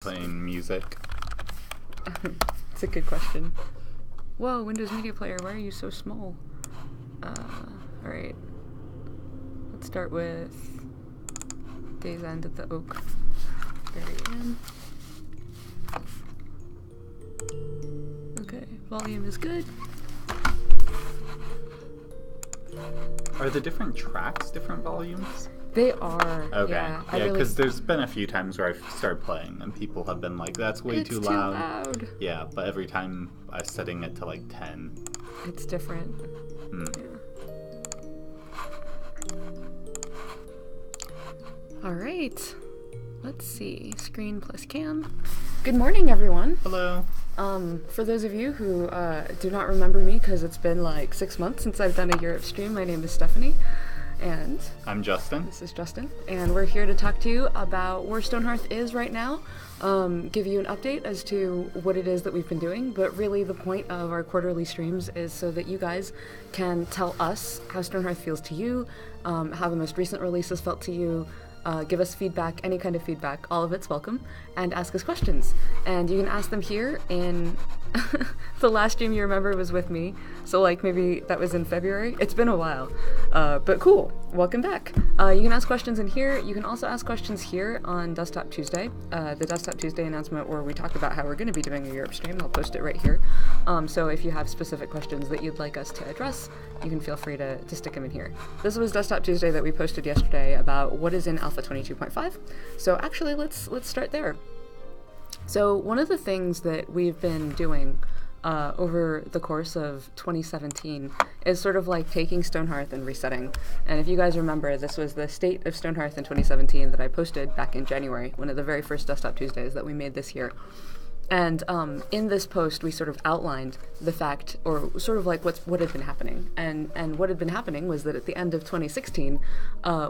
playing music? It's a good question. Whoa, Windows Media Player, why are you so small? Alright. Let's start with Day's End at the Oak. Very end. Okay, volume is good. Are the different tracks different volumes? They are. Okay. Yeah, because there's been a few times where I've started playing and people have been like, that's way too loud. Yeah, but every time I'm setting it to like 10. It's different. Yeah. Alright. Let's see. Screen plus cam. Good morning, everyone. Hello. For those of you who do not remember me, because it's been like 6 months since I've done a Europe stream, my name is Stephanie. And I'm Justin. This is Justin. And we're here to talk to you about where Stonehearth is right now, give you an update as to what it is that we've been doing, but really the point of our quarterly streams is so that you guys can tell us how Stonehearth feels to you, how the most recent releases felt to you, give us feedback, any kind of feedback, all of it's welcome, and ask us questions. And you can ask them here in the last stream you remember was with me, so like maybe that was in February. It's been a while, but cool. Welcome back. You can ask questions in here. You can also ask questions here on Desktop Tuesday, the Desktop Tuesday announcement where we talk about how we're going to be doing a Europe stream. I'll post it right here. So if you have specific questions that you'd like us to address, you can feel free to stick them in here. This was Desktop Tuesday that we posted yesterday about what is in Alpha 22.5. So actually, let's start there. So one of the things that we've been doing over the course of 2017 is sort of like taking Stonehearth and resetting. And if you guys remember, this was the state of Stonehearth in 2017 that I posted back in January, one of the very first Desktop Tuesdays that we made this year. And in this post, we sort of outlined the fact, or sort of like what had been happening. And what had been happening was that at the end of 2016,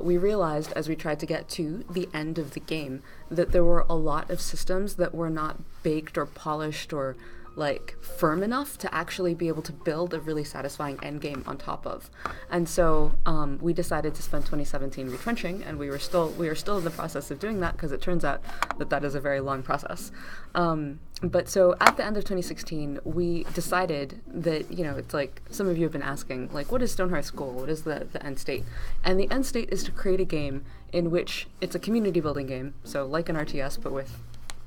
we realized as we tried to get to the end of the game that there were a lot of systems that were not baked or polished or like firm enough to actually be able to build a really satisfying end game on top of. And so we decided to spend 2017 retrenching, and we are still in the process of doing that because it turns out that that is a very long process. But so at the end of 2016, we decided that, you know, it's like some of you have been asking, like, what is Stonehearth's goal? What is the end state? And the end state is to create a game in which it's a community building game, so like an RTS, but with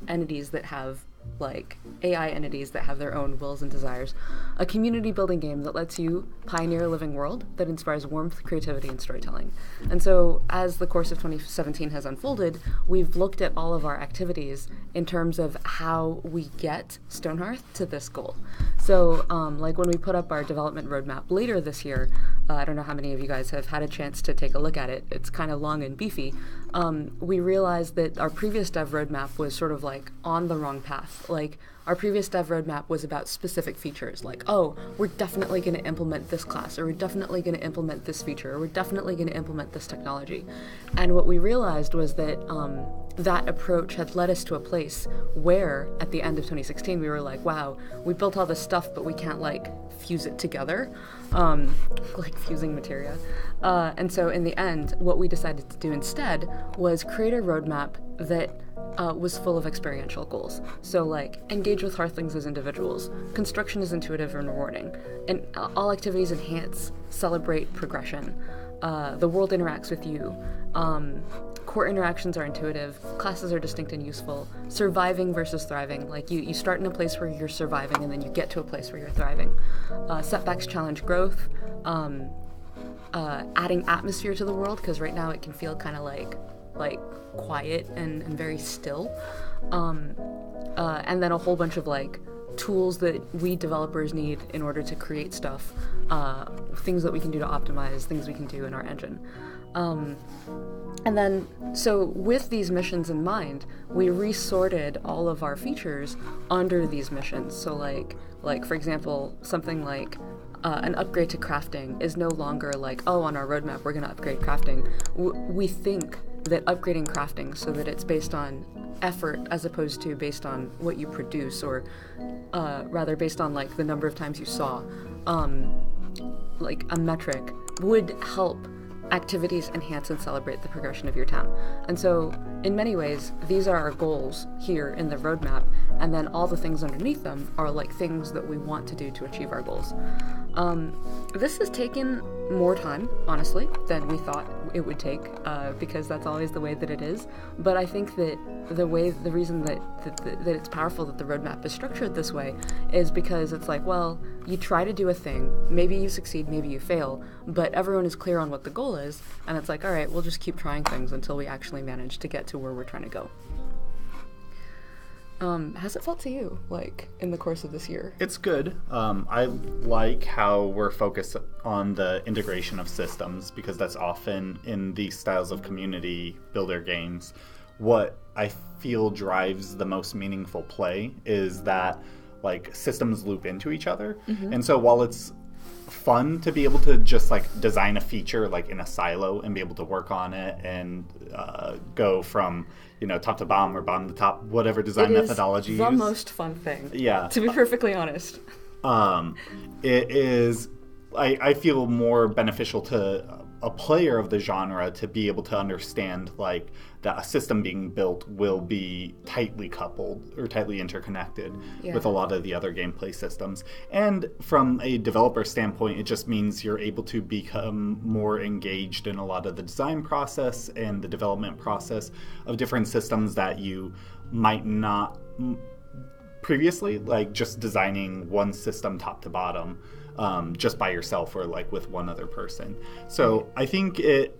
entities that have like AI entities that have their own wills and desires, a community building game that lets you pioneer a living world that inspires warmth, creativity, and storytelling. And so as the course of 2017 has unfolded, we've looked at all of our activities in terms of how we get Stonehearth to this goal. So like when we put up our development roadmap later this year, I don't know how many of you guys have had a chance to take a look at it. It's kind of long and beefy. We realized that our previous dev roadmap was sort of like on the wrong path. Like our previous dev roadmap was about specific features, like, oh, we're definitely going to implement this class, or we're definitely going to implement this feature, or we're definitely going to implement this technology. And what we realized was that that approach had led us to a place where at the end of 2016 we were like, wow, we built all this stuff, but we can't like fuse it together, like fusing materia. And so in the end, what we decided to do instead was create a roadmap that was full of experiential goals. So like, engage with Hearthlings as individuals, construction is intuitive and rewarding, and all activities enhance, celebrate progression, the world interacts with you, core interactions are intuitive, classes are distinct and useful, surviving versus thriving, like you start in a place where you're surviving and then you get to a place where you're thriving, setbacks challenge growth, adding atmosphere to the world, because right now it can feel kind of like quiet and very still, and then a whole bunch of like tools that we developers need in order to create stuff, things that we can do to optimize, things we can do in our engine. And then, so with these missions in mind, we resorted all of our features under these missions. So like for example, something like an upgrade to crafting is no longer like, oh, on our roadmap we're going to upgrade crafting. We think that upgrading crafting so that it's based on effort as opposed to based on what you produce, or rather based on like the number of times you saw, like a metric, would help activities enhance and celebrate the progression of your town. And so in many ways, these are our goals here in the roadmap, and then all the things underneath them are like things that we want to do to achieve our goals. This has taken more time, honestly, than we thought it would take, because that's always the way that it is. But I think that the reason that it's powerful that the roadmap is structured this way is because it's like, well, you try to do a thing, maybe you succeed, maybe you fail, but everyone is clear on what the goal is, and it's like, all right, we'll just keep trying things until we actually manage to get to where we're trying to go. How's it felt to you, like, in the course of this year? It's good. I like how we're focused on the integration of systems, because that's often in these styles of community builder games. What I feel drives the most meaningful play is that, like, systems loop into each other. Mm-hmm. And so while it's fun to be able to just, like, design a feature, like, in a silo and be able to work on it and go from, you know, top to bottom or bottom to top, whatever design methodology you use. The most fun thing. Yeah. To be perfectly honest. It is, I feel more beneficial to a player of the genre to be able to understand, like, that a system being built will be tightly coupled or tightly interconnected with a lot of the other gameplay systems. And from a developer standpoint, it just means you're able to become more engaged in a lot of the design process and the development process of different systems that you might not previously, like just designing one system top to bottom just by yourself or like with one other person. So I think it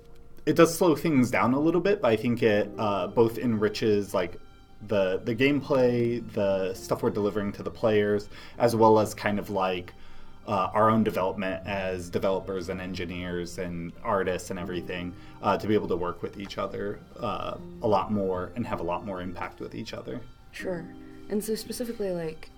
does slow things down a little bit, but I think it both enriches like the gameplay, the stuff we're delivering to the players, as well as kind of like our own development as developers and engineers and artists and everything, to be able to work with each other a lot more and have a lot more impact with each other. Sure. And so specifically,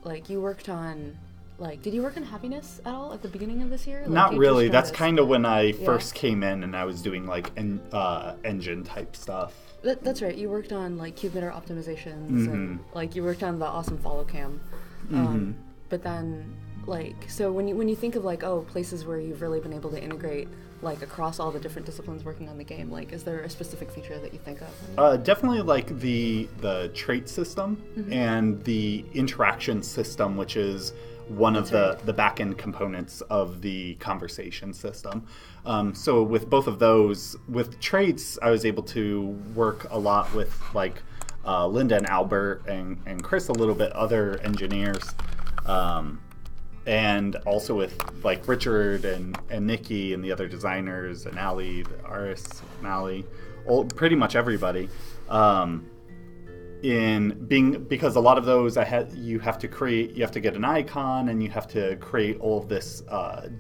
like you worked on, like, did you work on happiness at all at the beginning of this year? Like, not really. That's kind of when I first came in and I was doing like engine type stuff. That's right. You worked on like cube emitter optimizations and like you worked on the awesome follow cam. But then like, so when you think of like, oh, places where you've really been able to integrate like across all the different disciplines working on the game, like, is there a specific feature that you think of? Definitely like the trait system and the interaction system, which is one of the back-end components of the conversation system. So with both of those, with traits, I was able to work a lot with like Linda and Albert and Chris, a little bit, other engineers, and also with like Richard and Nikki and the other designers and Allie, the artists, Mally, pretty much everybody. Because a lot of those you have to get an icon and you have to create all of this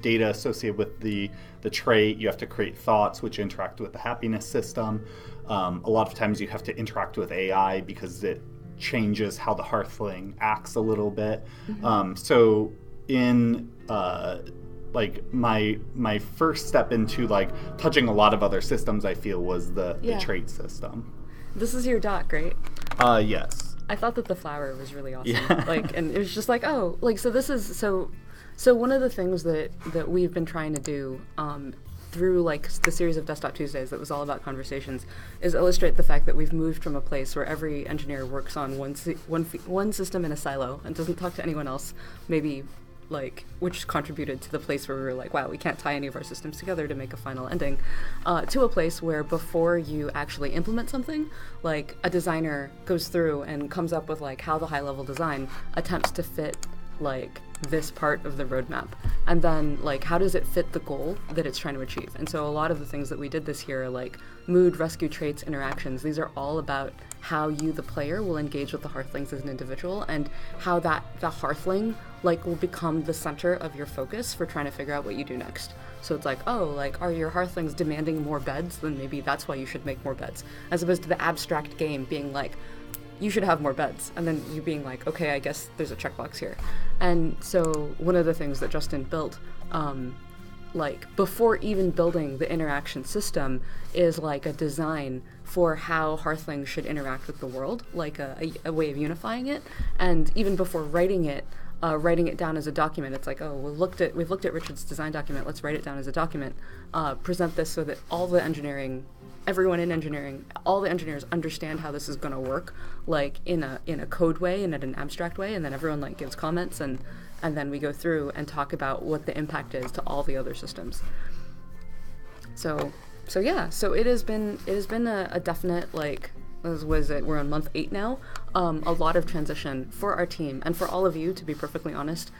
data associated with the trait. You have to create thoughts which interact with the happiness system. A lot of times you have to interact with AI because it changes how the Hearthling acts a little bit. So in like my first step into like touching a lot of other systems, I feel was the trait system. This is your doc, right? Yes. I thought that the flower was really awesome. Yeah. Like, and it was just like, oh, like, so this is, so one of the things that we've been trying to do, through like the series of Desktop Tuesdays that was all about conversations, is illustrate the fact that we've moved from a place where every engineer works on one system in a silo and doesn't talk to anyone else, maybe, like, which contributed to the place where we were like, wow, we can't tie any of our systems together to make a final ending, to a place where before you actually implement something, like a designer goes through and comes up with like how the high-level design attempts to fit like this part of the roadmap, and then like how does it fit the goal that it's trying to achieve. And so a lot of the things that we did this year, like mood, rescue, traits, interactions, these are all about how you, the player, will engage with the Hearthlings as an individual, and how the Hearthling like will become the center of your focus for trying to figure out what you do next. So it's like, oh, like, are your Hearthlings demanding more beds? Then maybe that's why you should make more beds, as opposed to the abstract game being like, you should have more beds, and then you being like, okay, I guess there's a checkbox here. And so one of the things that Justin built, like before even building the interaction system, is like a design for how Hearthlings should interact with the world, like a way of unifying it. And even before writing it, writing it down as a document. It's like, oh, we've looked at Richard's design document. Let's write it down as a document. Present this so that everyone in engineering, all the engineers understand how this is going to work, like in a code way and in an abstract way, and then everyone like gives comments, and then we go through and talk about what the impact is to all the other systems. So it has been a definite, like, we're on month 8 now, a lot of transition for our team and for all of you, to be perfectly honest,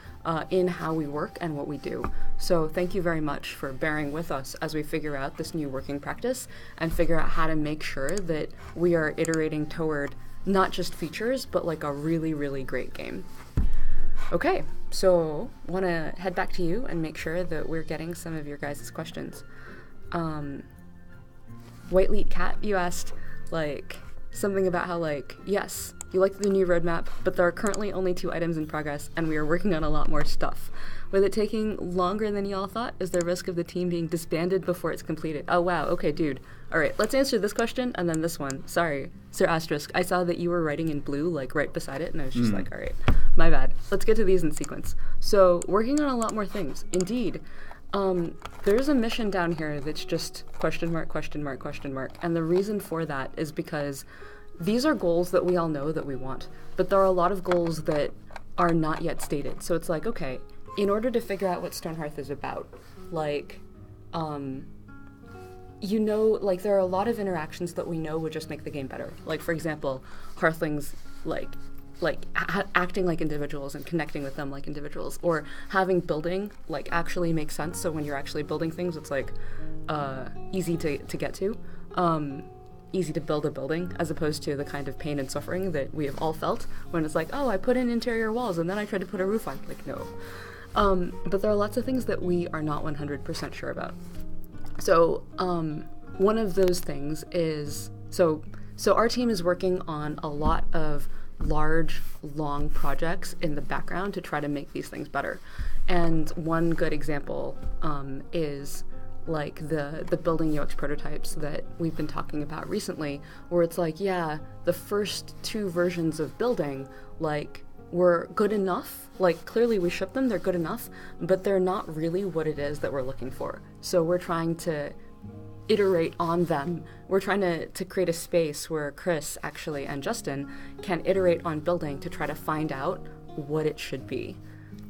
in how we work and what we do. So thank you very much for bearing with us as we figure out this new working practice and figure out how to make sure that we are iterating toward not just features, but like a really, really great game. Okay, so want to head back to you and make sure that we're getting some of your guys' questions. White-Leat Cat, you asked, like, something about how, like, yes, you like the new roadmap, but there are currently only 2 items in progress, and we are working on a lot more stuff. With it taking longer than y'all thought, is there a risk of the team being disbanded before it's completed? Oh, wow, okay, dude. All right, let's answer this question, and then this one. Sorry, Sir Asterisk, I saw that you were writing in blue, like, right beside it, and I was just like, all right, my bad. Let's get to these in sequence. So, working on a lot more things. Indeed. There's a mission down here that's just question mark, question mark, question mark. And the reason for that is because these are goals that we all know that we want, but there are a lot of goals that are not yet stated. So it's like, okay, in order to figure out what Stonehearth is about, like, you know, like, there are a lot of interactions that we know would just make the game better. Like, for example, Hearthlings, acting like individuals and connecting with them like individuals, or having building like actually make sense. So when you're actually building things, it's like easy to get to, easy to build a building, as opposed to the kind of pain and suffering that we have all felt when it's like, oh, I put in interior walls and then I tried to put a roof on. Like, no. But there are lots of things that we are not 100% sure about. So one of those things is, so our team is working on a lot of large, long projects in the background to try to make these things better. And one good example is like the building UX prototypes that we've been talking about recently, where it's like, yeah, the first 2 versions of building, like, were good enough. Like, clearly we shipped them, they're good enough, but they're not really what it is that we're looking for. So we're trying to iterate on them. We're trying to create a space where Chris, actually, and Justin can iterate on building to try to find out what it should be.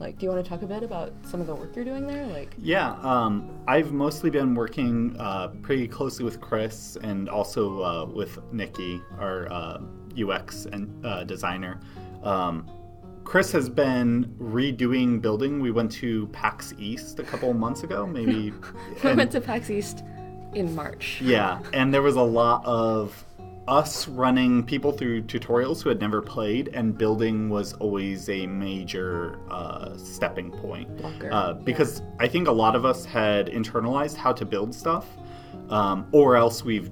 Like, do you want to talk a bit about some of the work you're doing there? Like, yeah, I've mostly been working pretty closely with Chris and also with Nikki, our UX and designer. Chris has been redoing building. We went to PAX East a couple months ago, maybe. We went to PAX East in March. Yeah, and there was a lot of us running people through tutorials who had never played, and building was always a major stepping point. Because I think a lot of us had internalized how to build stuff, or else we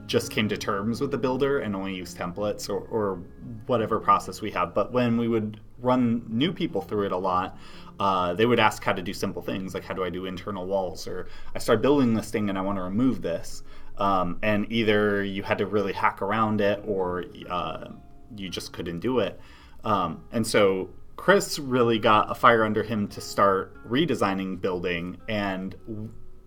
just came to terms with the builder and only used templates or whatever process we have. But when we would run new people through it a lot, they would ask how to do simple things, like how do I do internal walls, or I started building this thing and I want to remove this. And either you had to really hack around it or you just couldn't do it. And so Chris really got a fire under him to start redesigning building, and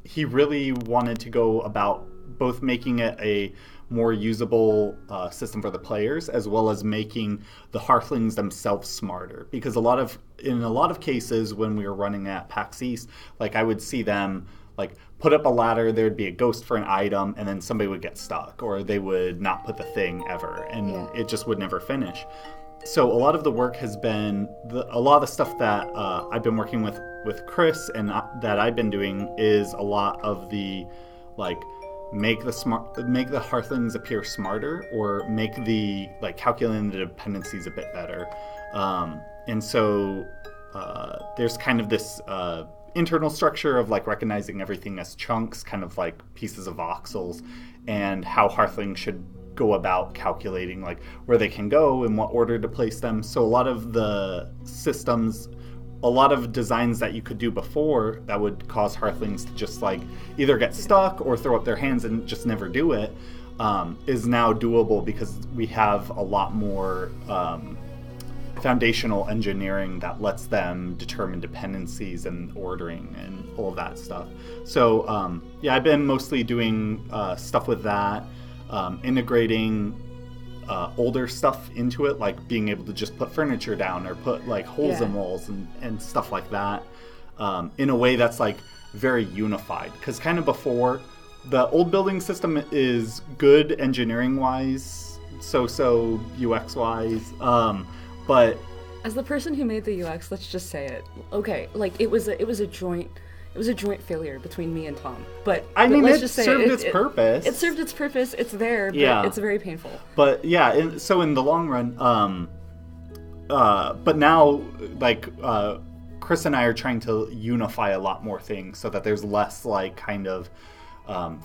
he really wanted to go about both making it a more usable system for the players, as well as making the Hearthlings themselves smarter. Because in a lot of cases when we were running at PAX East, like, I would see them like put up a ladder, there would be a ghost for an item, and then somebody would get stuck, or they would not put the thing ever, and it just would never finish. So a lot of the work has been, a lot of the stuff that I've been working with Chris and that I've been doing is a lot of the, like, make the Hearthlings appear smarter, or make the, like, calculating the dependencies a bit better. And so there's kind of this internal structure of, like, recognizing everything as chunks, kind of like pieces of voxels, and how Hearthlings should go about calculating, like, where they can go and what order to place them. So a lot of the systems, a lot of designs that you could do before that would cause Hearthlings to just, like, either get stuck or throw up their hands and just never do it, is now doable because we have a lot more foundational engineering that lets them determine dependencies and ordering and all of that stuff. So yeah, I've been mostly doing stuff with that, integrating older stuff into it, like being able to just put furniture down or put like holes in walls and stuff like that, in a way that's like very unified. Because kind of before, the old building system is good engineering wise, so UX wise, but as the person who made the UX, let's just say it. Okay, like it was a joint failure between me and Tom. But I mean, let's it just say served its purpose. It served its purpose. It's there, but it's very painful. But yeah, so in the long run, but now like Chris and I are trying to unify a lot more things so that there's less like kind of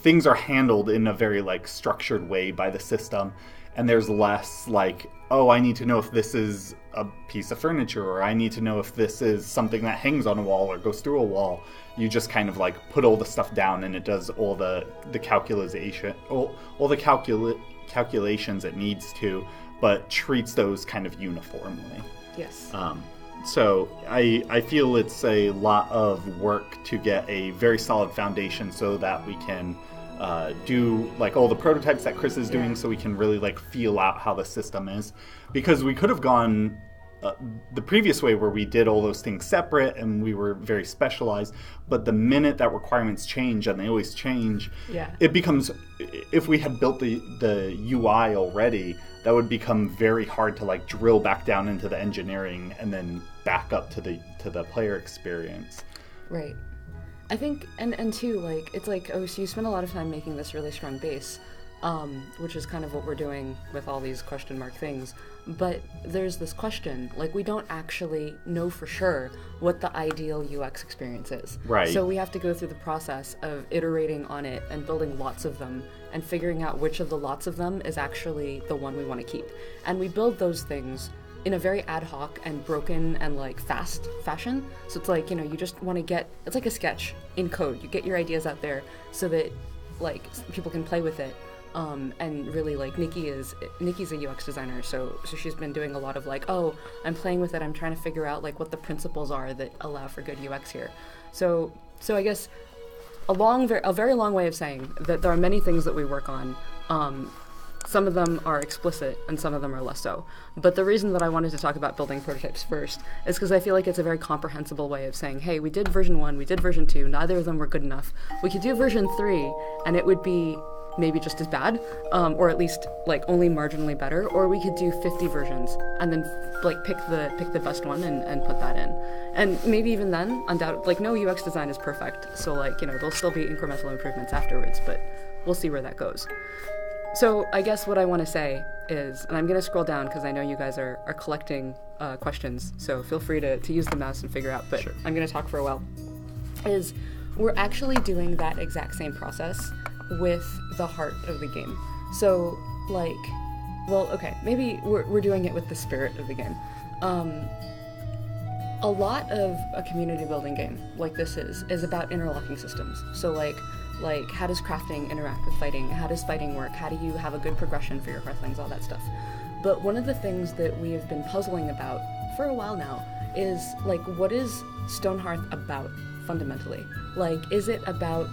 things are handled in a very like structured way by the system, and there's less like, oh, I need to know if this is a piece of furniture, or I need to know if this is something that hangs on a wall or goes through a wall. You just kind of like put all the stuff down, and it does all the calculation, all the calculations it needs to, but treats those kind of uniformly. Yes. So I feel it's a lot of work to get a very solid foundation so that we can do like all the prototypes that Chris is doing, so we can really like feel out how the system is. Because we could have gone the previous way where we did all those things separate and we were very specialized, but the minute that requirements change, and they always change, it becomes, if we had built the UI already, that would become very hard to like drill back down into the engineering and then back up to the player experience. Right. I think, and too, like, it's like, oh, so you spend a lot of time making this really strong base, which is kind of what we're doing with all these question mark things. But there's this question, like, we don't actually know for sure what the ideal UX experience is. Right. So we have to go through the process of iterating on it and building lots of them and figuring out which of the lots of them is actually the one we want to keep. And we build those things in a very ad hoc and broken and like fast fashion. So it's like, you know, you just want to get, it's like a sketch in code. You get your ideas out there so that like people can play with it. And really, like, Nikki's a UX designer, so she's been doing a lot of like, oh, I'm playing with it, I'm trying to figure out like what the principles are that allow for good UX here. So I guess a very long way of saying that there are many things that we work on. Some of them are explicit and some of them are less so. But the reason that I wanted to talk about building prototypes first is because I feel like it's a very comprehensible way of saying, hey, we did version 1, we did version 2, neither of them were good enough. We could do version 3 and it would be maybe just as bad, or at least like only marginally better, or we could do 50 versions and then like pick the best one and put that in. And maybe even then, undoubtedly, like no UX design is perfect, so like, you know, there'll still be incremental improvements afterwards, but we'll see where that goes. So I guess what I want to say is, and I'm going to scroll down because I know you guys are collecting questions, so feel free to use the mouse and figure out, but sure. I'm going to talk for a while, is we're actually doing that exact same process with the heart of the game. So like, well, okay, maybe we're doing it with the spirit of the game. A lot of a community building game like this is about interlocking systems. So like how does crafting interact with fighting? How does fighting work? How do you have a good progression for your Hearthlings? All that stuff. But one of the things that we have been puzzling about for a while now is like, what is Stonehearth about fundamentally? Like, is it about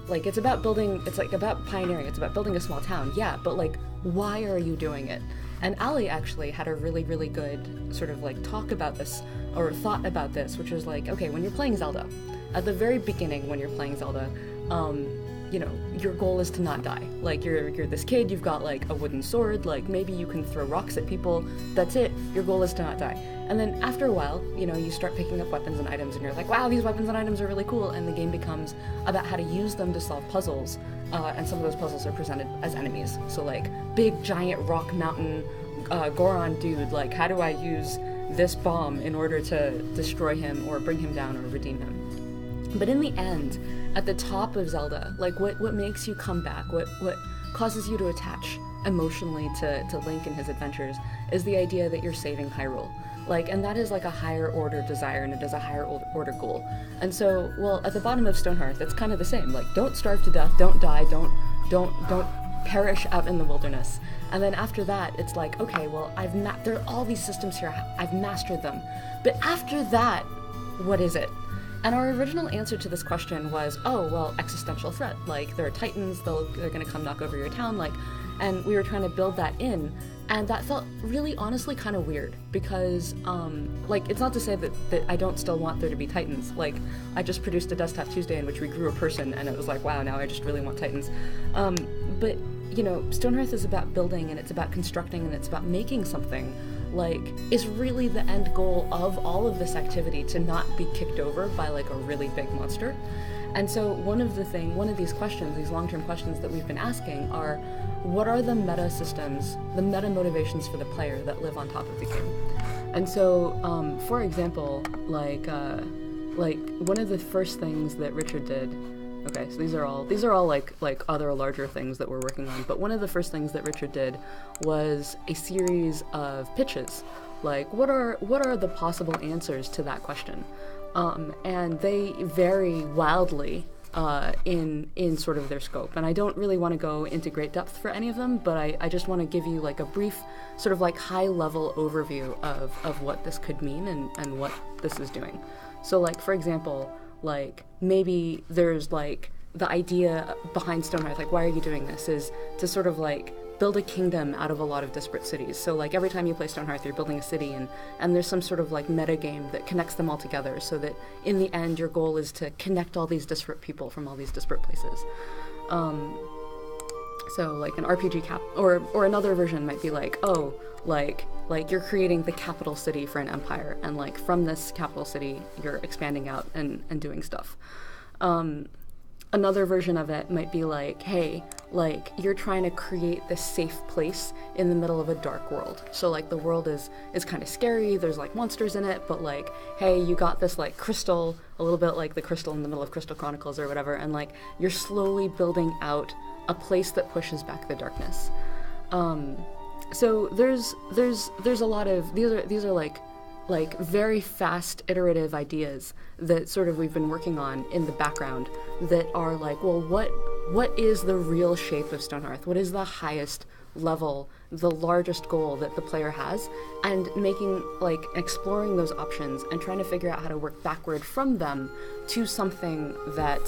like, it's about building, it's like about pioneering, it's about building a small town, yeah, but like, why are you doing it? And Ali actually had a really, really good sort of like talk about this, or thought about this, which was like, okay, when you're playing Zelda, at the very beginning when you're playing Zelda, you know, your goal is to not die. Like, you're this kid, you've got like a wooden sword, like maybe you can throw rocks at people, that's it, your goal is to not die. And then after a while, you know, you start picking up weapons and items and you're like, wow, these weapons and items are really cool, and the game becomes about how to use them to solve puzzles, and some of those puzzles are presented as enemies. So like, big giant rock mountain Goron dude, like how do I use this bomb in order to destroy him or bring him down or redeem him? But in the end, at the top of Zelda, like what makes you come back, what causes you to attach emotionally to Link and his adventures is the idea that you're saving Hyrule. Like, and that is like a higher order desire, and it is a higher order goal. And so, well, at the bottom of Stonehearth, it's kind of the same. Like, don't starve to death, don't die, don't perish out in the wilderness. And then after that, it's like, okay, well, there are all these systems here. I've mastered them. But after that, what is it? And our original answer to this question was, oh, well, existential threat. Like, there are titans, they're going to come knock over your town, like, and we were trying to build that in. And that felt really, honestly, kind of weird because, like, it's not to say that I don't still want there to be titans. Like, I just produced a Desktop Tuesday in which we grew a person, and it was like, wow, now I just really want titans. But, you know, Stonehearth is about building, and it's about constructing, and it's about making something. Like, is really the end goal of all of this activity to not be kicked over by, like, a really big monster. And so one of these questions, these long-term questions that we've been asking are, what are the meta systems, the meta motivations for the player that live on top of the game? And so, for example, like one of the first things that Richard did, okay, so these are all like other larger things that we're working on, but one of the first things that Richard did was a series of pitches. Like, what are the possible answers to that question? And they vary wildly in sort of their scope. And I don't really want to go into great depth for any of them, but I just want to give you like a brief sort of like high-level overview of what this could mean and what this is doing. So, like, for example, like, maybe there's like the idea behind Stonehearth, like, why are you doing this, is to sort of like build a kingdom out of a lot of disparate cities. So, like, every time you play Stonehearth, you're building a city, and there's some sort of like meta game that connects them all together, so that in the end your goal is to connect all these disparate people from all these disparate places. So like an RPG or another version might be like, oh, like you're creating the capital city for an empire, and like from this capital city you're expanding out and doing stuff. Another version of it might be like, hey, like, you're trying to create this safe place in the middle of a dark world. So, like, the world is kind of scary, there's, like, monsters in it, but, like, hey, you got this, like, crystal, a little bit like the crystal in the middle of Crystal Chronicles or whatever, and, like, you're slowly building out a place that pushes back the darkness. So there's a lot of, these are like very fast iterative ideas that sort of we've been working on in the background that are like, well, what is the real shape of Stonehearth? What is the highest level, the largest goal that the player has? And making, like, exploring those options and trying to figure out how to work backward from them to something that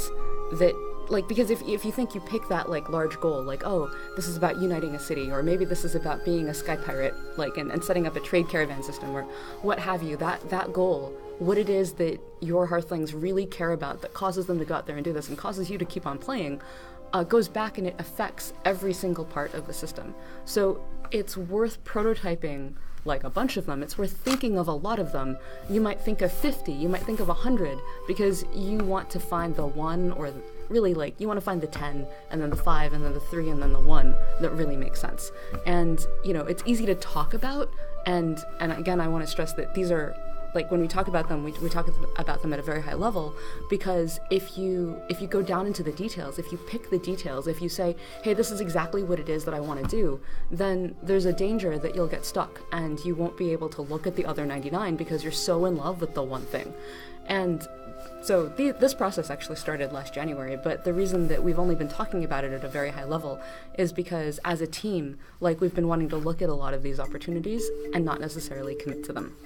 like, because if you think you pick that, like, large goal, like, oh, this is about uniting a city, or maybe this is about being a sky pirate, like, and setting up a trade caravan system, or what have you, that goal, what it is that your Hearthlings really care about that causes them to go out there and do this and causes you to keep on playing, goes back and it affects every single part of the system. So it's worth prototyping, like, a bunch of them. It's worth thinking of a lot of them. You might think of 50, you might think of 100, because you want to find the one, or really, like, you want to find the 10, and then the 5, and then the 3, and then the 1 that really makes sense. And, you know, it's easy to talk about, and again, I want to stress that these are, like, when we talk about them, we talk about them at a very high level, because if you go down into the details, if you pick the details, if you say, hey, this is exactly what it is that I want to do, then there's a danger that you'll get stuck, and you won't be able to look at the other 99 because you're so in love with the one thing. And so this process actually started last January, but the reason that we've only been talking about it at a very high level is because as a team, like, we've been wanting to look at a lot of these opportunities and not necessarily commit to them.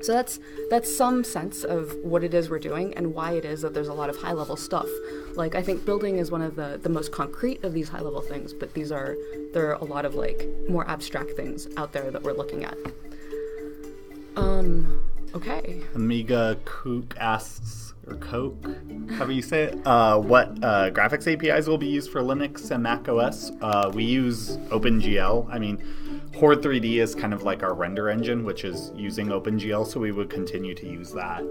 So that's some sense of what it is we're doing and why it is that there's a lot of high-level stuff. Like, I think building is one of the most concrete of these high-level things, but there are a lot of, like, more abstract things out there that we're looking at. Okay. Amiga Kook asks, or Coke, however you say it, what graphics APIs will be used for Linux and Mac OS. We use OpenGL. I mean, Horde 3D is kind of like our render engine, which is using OpenGL, so we would continue to use that.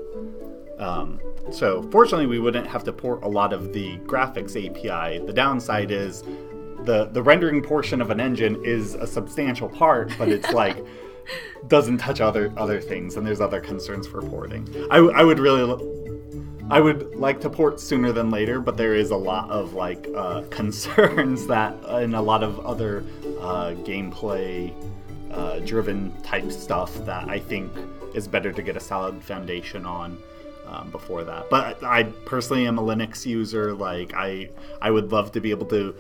So fortunately, we wouldn't have to port a lot of the graphics API. The downside is the rendering portion of an engine is a substantial part, but it's like doesn't touch other things, and there's other concerns for porting. I would like to port sooner than later, but there is a lot of, like, concerns that in a lot of other gameplay driven type stuff that I think is better to get a solid foundation on before that. But I personally am a Linux user. Like, I would love to be able to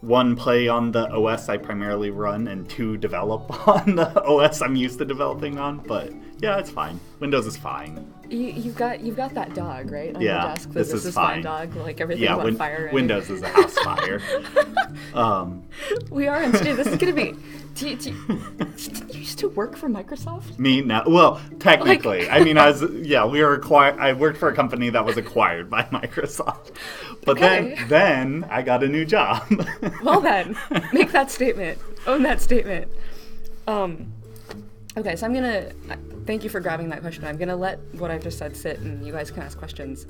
one, play on the OS I primarily run, and two, develop on the OS I'm used to developing on. But yeah, it's fine. Windows is fine. You've got that dog, right, on your desk. This is fine dog, like everything on fire. Windows is a house fire. We are on stream. This is gonna be. Do you used to work for Microsoft? Me? No. Well, technically. I mean, we were acquired. I worked for a company that was acquired by Microsoft. But then I got a new job. Well then, make that statement. Own that statement. Okay, so I'm gonna thank you for grabbing that question. I'm gonna let what I've just said sit, and you guys can ask questions.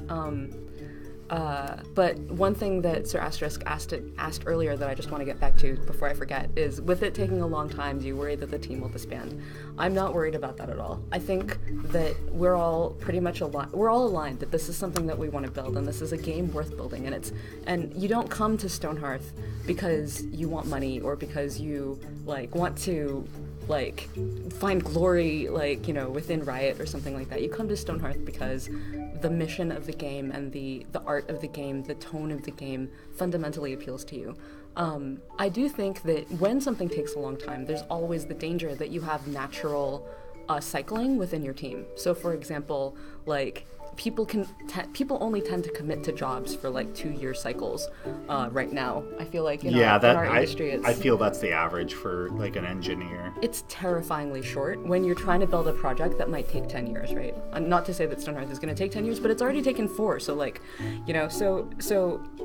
But one thing that Sir Asterisk asked earlier that I just want to get back to before I forget is, with it taking a long time, do you worry that the team will disband? I'm not worried about that at all. I think that we're all pretty much aligned that this is something that we want to build, and this is a game worth building. And you don't come to Stonehearth because you want money or because you want to find glory within Riot or something like that. You come to Stonehearth because the mission of the game and the art of the game, the tone of the game fundamentally appeals to you. I do think that when something takes a long time, there's always the danger that you have natural cycling within your team. So for example, people only tend to commit to jobs for 2-year cycles right now. I feel like in our industry, I feel that's the average for an engineer. It's terrifyingly short when you're trying to build a project that might take 10 years, right? Not to say that Stonehearth is going to take 10 years, but it's already taken 4. So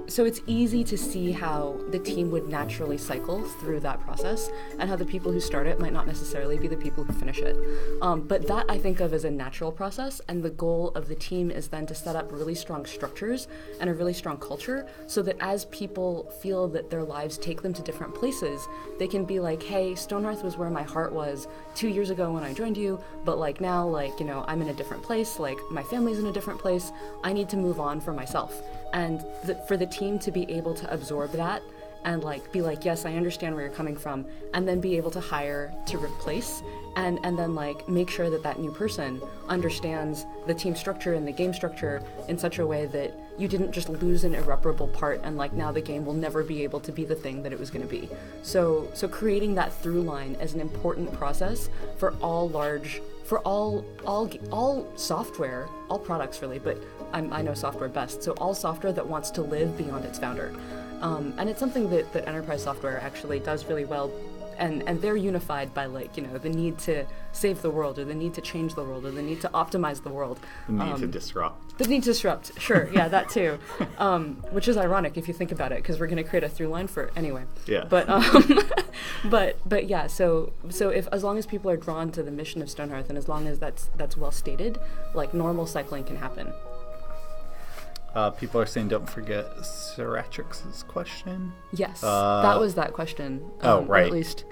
so it's easy to see how the team would naturally cycle through that process, and how the people who start it might not necessarily be the people who finish it. But that I think of as a natural process, and the goal of the team is then to set up really strong structures and a really strong culture, so that as people feel that their lives take them to different places, they can be like, hey, Stonehearth was where my heart was 2 years ago when I joined you, but now I'm in a different place, my family's in a different place, I need to move on for myself. And for the team to be able to absorb that and be like, yes, I understand where you're coming from, and then be able to hire to replace, and then make sure that new person understands the team structure and the game structure in such a way that you didn't just lose an irreparable part, and now the game will never be able to be the thing that it was going to be. So creating that through line is an important process for all software, all products really, but I know software best, so all software that wants to live beyond its founder. And it's something that enterprise software actually does really well, and they're unified by the need to save the world, or the need to change the world, or the need to optimize the world. The need to disrupt. The need to disrupt, sure, yeah, that too. Which is ironic if you think about it, because we're going to create a through line for anyway. Yeah. But but yeah, so if as long as people are drawn to the mission of Stonehearth, and as long as that's well stated, normal cycling can happen. People are saying don't forget Seratrix's question. Yes, that was that question. Right. Or at least,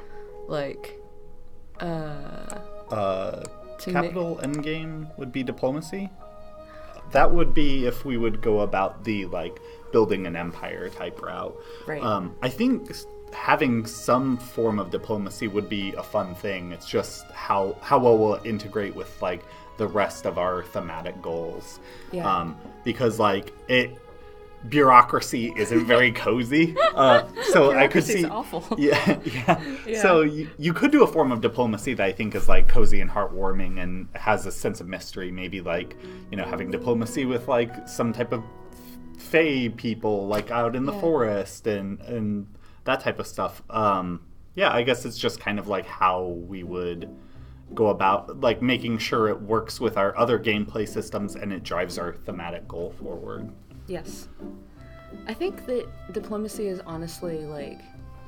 capital endgame would be diplomacy. That would be if we would go about the building an empire type route. Right. I think having some form of diplomacy would be a fun thing. It's just how well will it integrate with the rest of our thematic goals. Yeah. Because bureaucracy isn't very cozy. So I could see awful. Yeah. So you could do a form of diplomacy that I think is cozy and heartwarming and has a sense of mystery. Maybe having diplomacy with some type of fae people out in the forest and that type of stuff. I guess it's just kind of how we would go about making sure it works with our other gameplay systems and it drives our thematic goal forward. Yes. I think that diplomacy is honestly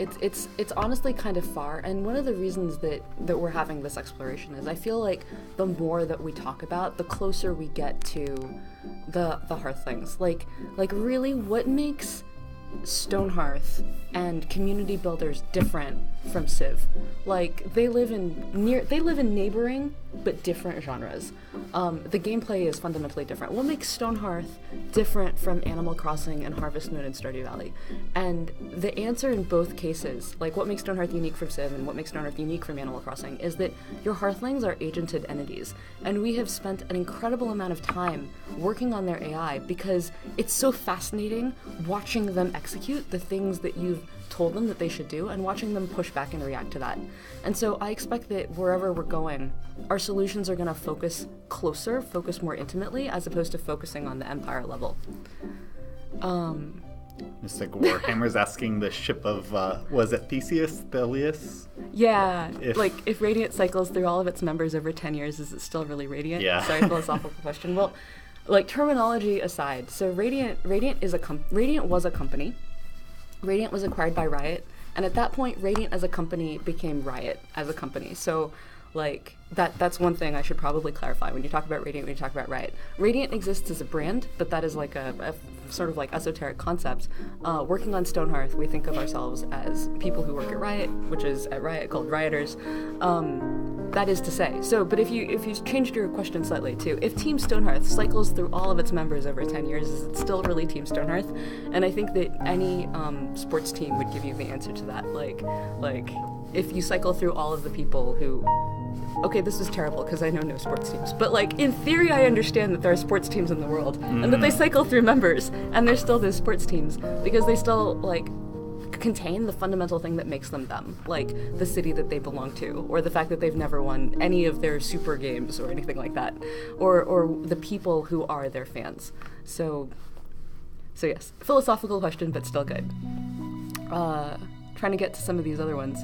it's honestly kind of far, and one of the reasons that we're having this exploration is I feel the more that we talk about, the closer we get to the hearth things. Really what makes Stonehearth and community builders different from Civ? They live in neighboring but different genres. The gameplay is fundamentally different. What makes Stonehearth different from Animal Crossing and Harvest Moon and Stardew Valley? And the answer in both cases, what makes Stonehearth unique from Civ and what makes Stonehearth unique from Animal Crossing, is that your hearthlings are agented entities, and we have spent an incredible amount of time working on their AI because it's so fascinating watching them execute the things that you've told them that they should do, and watching them push back and react to that. And so I expect that wherever we're going, our solutions are going to focus closer, focus more intimately, as opposed to focusing on the empire level. Mystic Warhammer's asking the ship of, was it Theseus, Thelius? Yeah, if Radiant cycles through all of its members over 10 years, is it still really Radiant? Yeah. Sorry, philosophical question. Well, terminology aside, so Radiant was a company. Radiant was acquired by Riot, and at that point, Radiant as a company became Riot as a company. So, that's one thing I should probably clarify when you talk about Radiant, when you talk about Riot. Radiant exists as a brand, but that is a sort of esoteric concept. Working on Stonehearth, we think of ourselves as people who work at Riot, which is at Riot called Rioters. That is to say. So, but if you changed your question slightly to, if Team Stonehearth cycles through all of its members over 10 years, is it still really Team Stonehearth? And I think that any sports team would give you the answer to that. If you cycle through all of the people who... Okay, this is terrible because I know no sports teams, but in theory I understand that there are sports teams in the world, and that they cycle through members, and there's still those sports teams, because they still, contain the fundamental thing that makes them them, like the city that they belong to, or the fact that they've never won any of their super games or anything like that, or the people who are their fans. So yes, philosophical question, but still good. Trying to get to some of these other ones.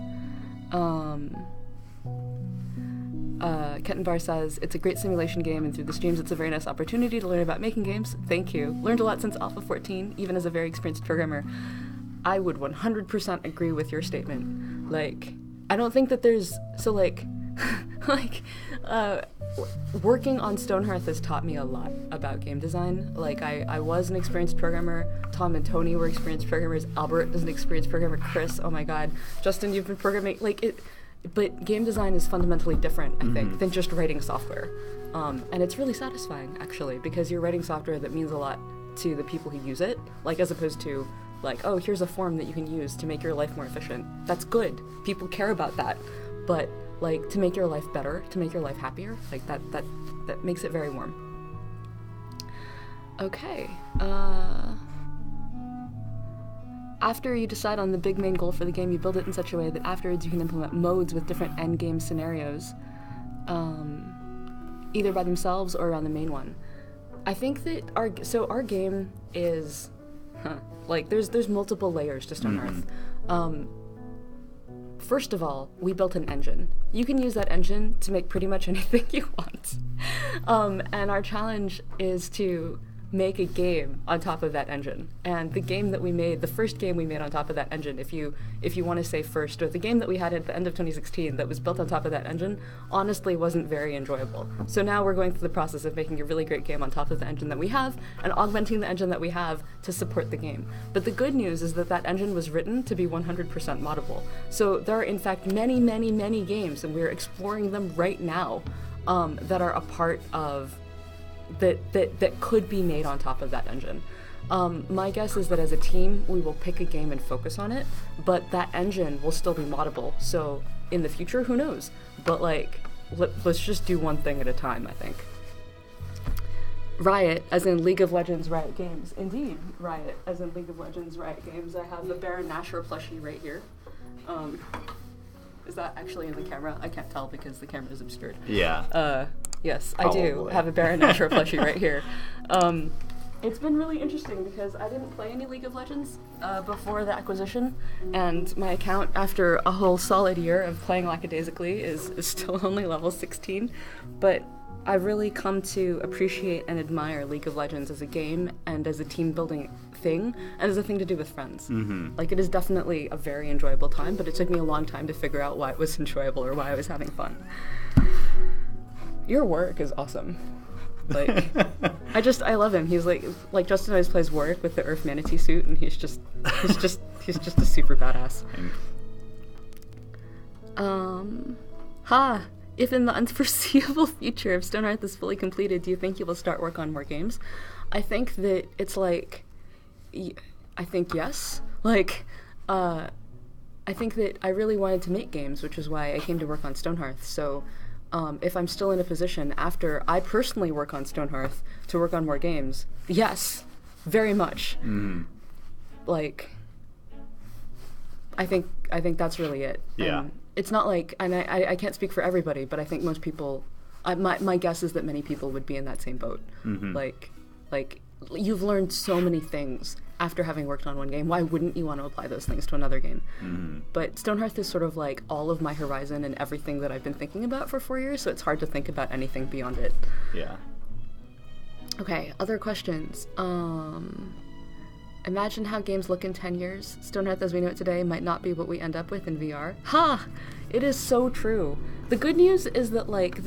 Kettenbar says, it's a great simulation game, and through the streams it's a very nice opportunity to learn about making games. Thank you. Learned a lot since Alpha 14, even as a very experienced programmer. I would 100% agree with your statement. I don't think that there's... So, working on Stonehearth has taught me a lot about game design. I was an experienced programmer. Tom and Tony were experienced programmers. Albert is an experienced programmer. Chris, oh my god. Justin, you've been programming... But game design is fundamentally different, I think, than just writing software. And it's really satisfying, actually, because you're writing software that means a lot to the people who use it, as opposed to, oh, here's a form that you can use to make your life more efficient. That's good. People care about that. But, to make your life better, to make your life happier, that makes it very warm. Okay. After you decide on the big main goal for the game, you build it in such a way that afterwards you can implement modes with different endgame scenarios, either by themselves or around the main one. I think that our game is, there's multiple layers to Stonehearth. First of all, we built an engine. You can use that engine to make pretty much anything you want. And our challenge is to make a game on top of that engine. And the game that we made, the first game we made on top of that engine, if you want to say first, or the game that we had at the end of 2016 that was built on top of that engine, honestly wasn't very enjoyable. So now we're going through the process of making a really great game on top of the engine that we have, and augmenting the engine that we have to support the game. But the good news is that that engine was written to be 100% moddable. So there are in fact many, many, many games, and we're exploring them right now, that are a part of that could be made on top of that engine. My guess is that as a team, we will pick a game and focus on it, but that engine will still be moddable. So in the future, who knows? But let's just do one thing at a time, I think. Riot, as in League of Legends Riot Games. Indeed, Riot, as in League of Legends Riot Games. I have the Baron Nashor plushie right here. Is that actually in the camera? I can't tell because the camera is obscured. Yeah. Yes, I do have a Baron Nashor plushie right here. It's been really interesting because I didn't play any League of Legends before the acquisition, and my account, after a whole solid year of playing lackadaisically, is still only level 16, but I've really come to appreciate and admire League of Legends as a game and as a team-building thing, and as a thing to do with friends. It is definitely a very enjoyable time, but it took me a long time to figure out why it was enjoyable or why I was having fun. Your Warwick is awesome. I love him. He's like Justin always plays Warwick with the Earth Manatee suit, and he's just a super badass. If in the unforeseeable future, if Stonehearth is fully completed, do you think you will start work on more games? I think that it's I think yes. I think that I really wanted to make games, which is why I came to work on Stonehearth. So if I'm still in a position after I personally work on Stonehearth to work on more games, yes, very much. I think that's really it. Yeah. And it's not like, and I can't speak for everybody, but I think most people, my guess is that many people would be in that same boat. Like you've learned so many things after having worked on one game. Why wouldn't you want to apply those things to another game? But Stonehearth is sort of like all of my horizon and everything that I've been thinking about for 4 years, so it's hard to think about anything beyond it. Yeah. Okay, other questions. Imagine how games look in 10 years. Stonehearth as we know it today might not be what we end up with in VR. Ha! It is so true. The good news is that, like,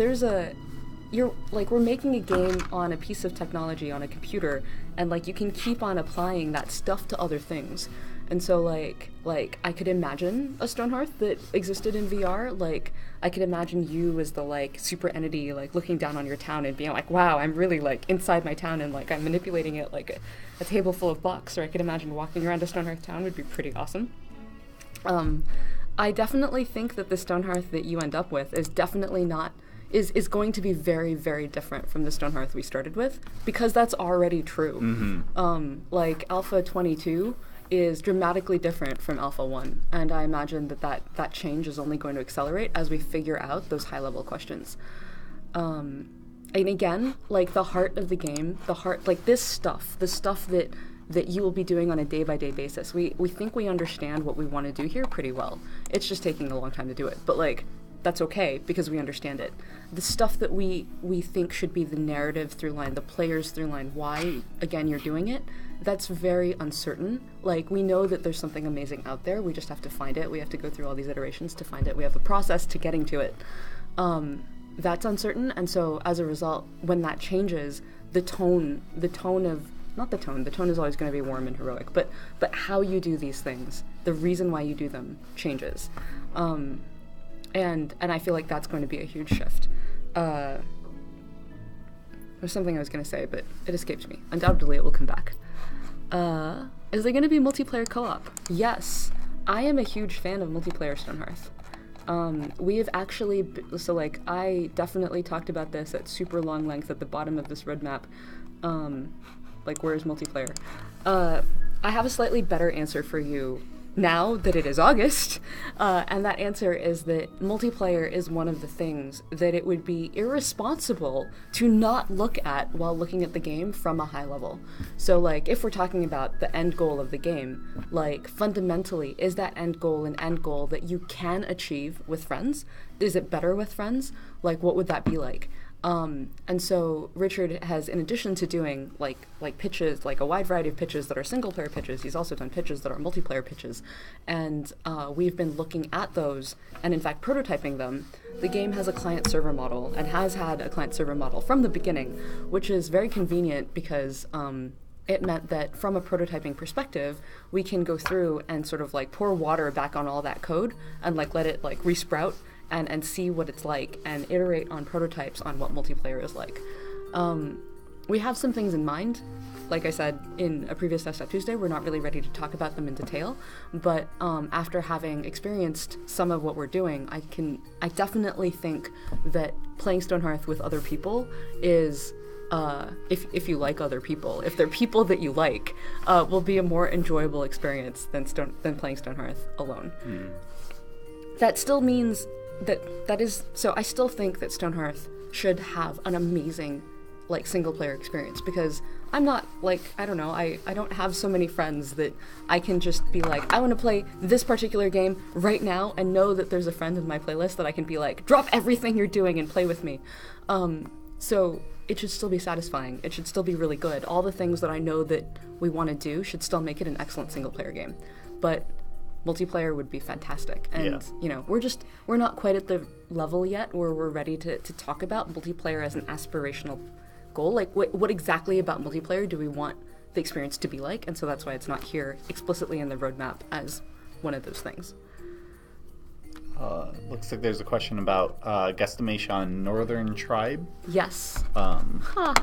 we're making a game on a piece of technology, on a computer, and, like, you can keep on applying that stuff to other things. And so, like I could imagine a Stonehearth that existed in VR. Like, I could imagine you as the, like, super entity, like, looking down on your town and being like, wow, I'm really, like, inside my town and, like, I'm manipulating it like a table full of blocks. Or I could imagine walking around a Stonehearth town would be pretty awesome. I definitely think that the Stonehearth that you end up with is definitely not... is going to be very, very different from the Stonehearth we started with, because that's already true. Like, Alpha 22 is dramatically different from Alpha 1, and I imagine that change is only going to accelerate as we figure out those high-level questions. And again, like, the heart of the game, like, the stuff that you will be doing on a day-by-day basis, we think we understand what we want to do here pretty well. It's just taking a long time to do it, but, like, that's okay, because we understand it. The stuff that we think should be the narrative through line, the player's through line, why, again, you're doing it, that's very uncertain. Like, we know that there's something amazing out there, we just have to find it, we have to go through all these iterations to find it, we have a process to getting to it. That's uncertain, and so, as a result, when that changes, the tone is always going to be warm and heroic, but how you do these things, the reason why you do them, changes. And I feel like that's going to be a huge shift. There's something I was going to say, but it escapes me. Undoubtedly, it will come back. Is there going to be multiplayer co-op? Yes. I am a huge fan of multiplayer Stonehearth. We have actually... I definitely talked about this at super long length at the bottom of this roadmap. Where's multiplayer? I have a slightly better answer for you now that it is August, and that answer is that multiplayer is one of the things that it would be irresponsible to not look at while looking at the game from a high level. So, like, if we're talking about the end goal of the game, like, fundamentally, is that end goal an end goal that you can achieve with friends? Is it better with friends? Like, what would that be like? And so Richard has, in addition to doing like pitches, like a wide variety of pitches that are single player pitches, he's also done pitches that are multiplayer pitches. And we've been looking at those and in fact prototyping them. The game has a client server model and has had a client server model from the beginning, which is very convenient because it meant that from a prototyping perspective, we can go through and sort of like pour water back on all that code and like let it like resprout and see what it's like and iterate on prototypes on what multiplayer is like. We have some things in mind. Like I said in a previous Desktop Tuesday, we're not really ready to talk about them in detail, but after having experienced some of what we're doing, I definitely think that playing Stonehearth with other people is, if you like other people, if they're people that you like, will be a more enjoyable experience than playing Stonehearth alone. That still means so I still think that Stonehearth should have an amazing, like, single-player experience, because I'm not, like, I don't know, I don't have so many friends that I can just be like, I want to play this particular game right now and know that there's a friend in my playlist that I can be like, drop everything you're doing and play with me. So it should still be satisfying. It should still be really good. All the things that I know that we want to do should still make it an excellent single-player game. But multiplayer would be fantastic. And, you know, we're not quite at the level yet where we're ready to talk about multiplayer as an aspirational goal. Like, what exactly about multiplayer do we want the experience to be like? And so that's why it's not here explicitly in the roadmap as one of those things. Looks like there's a question about guesstimation on Northern Tribe. Yes. Ha ha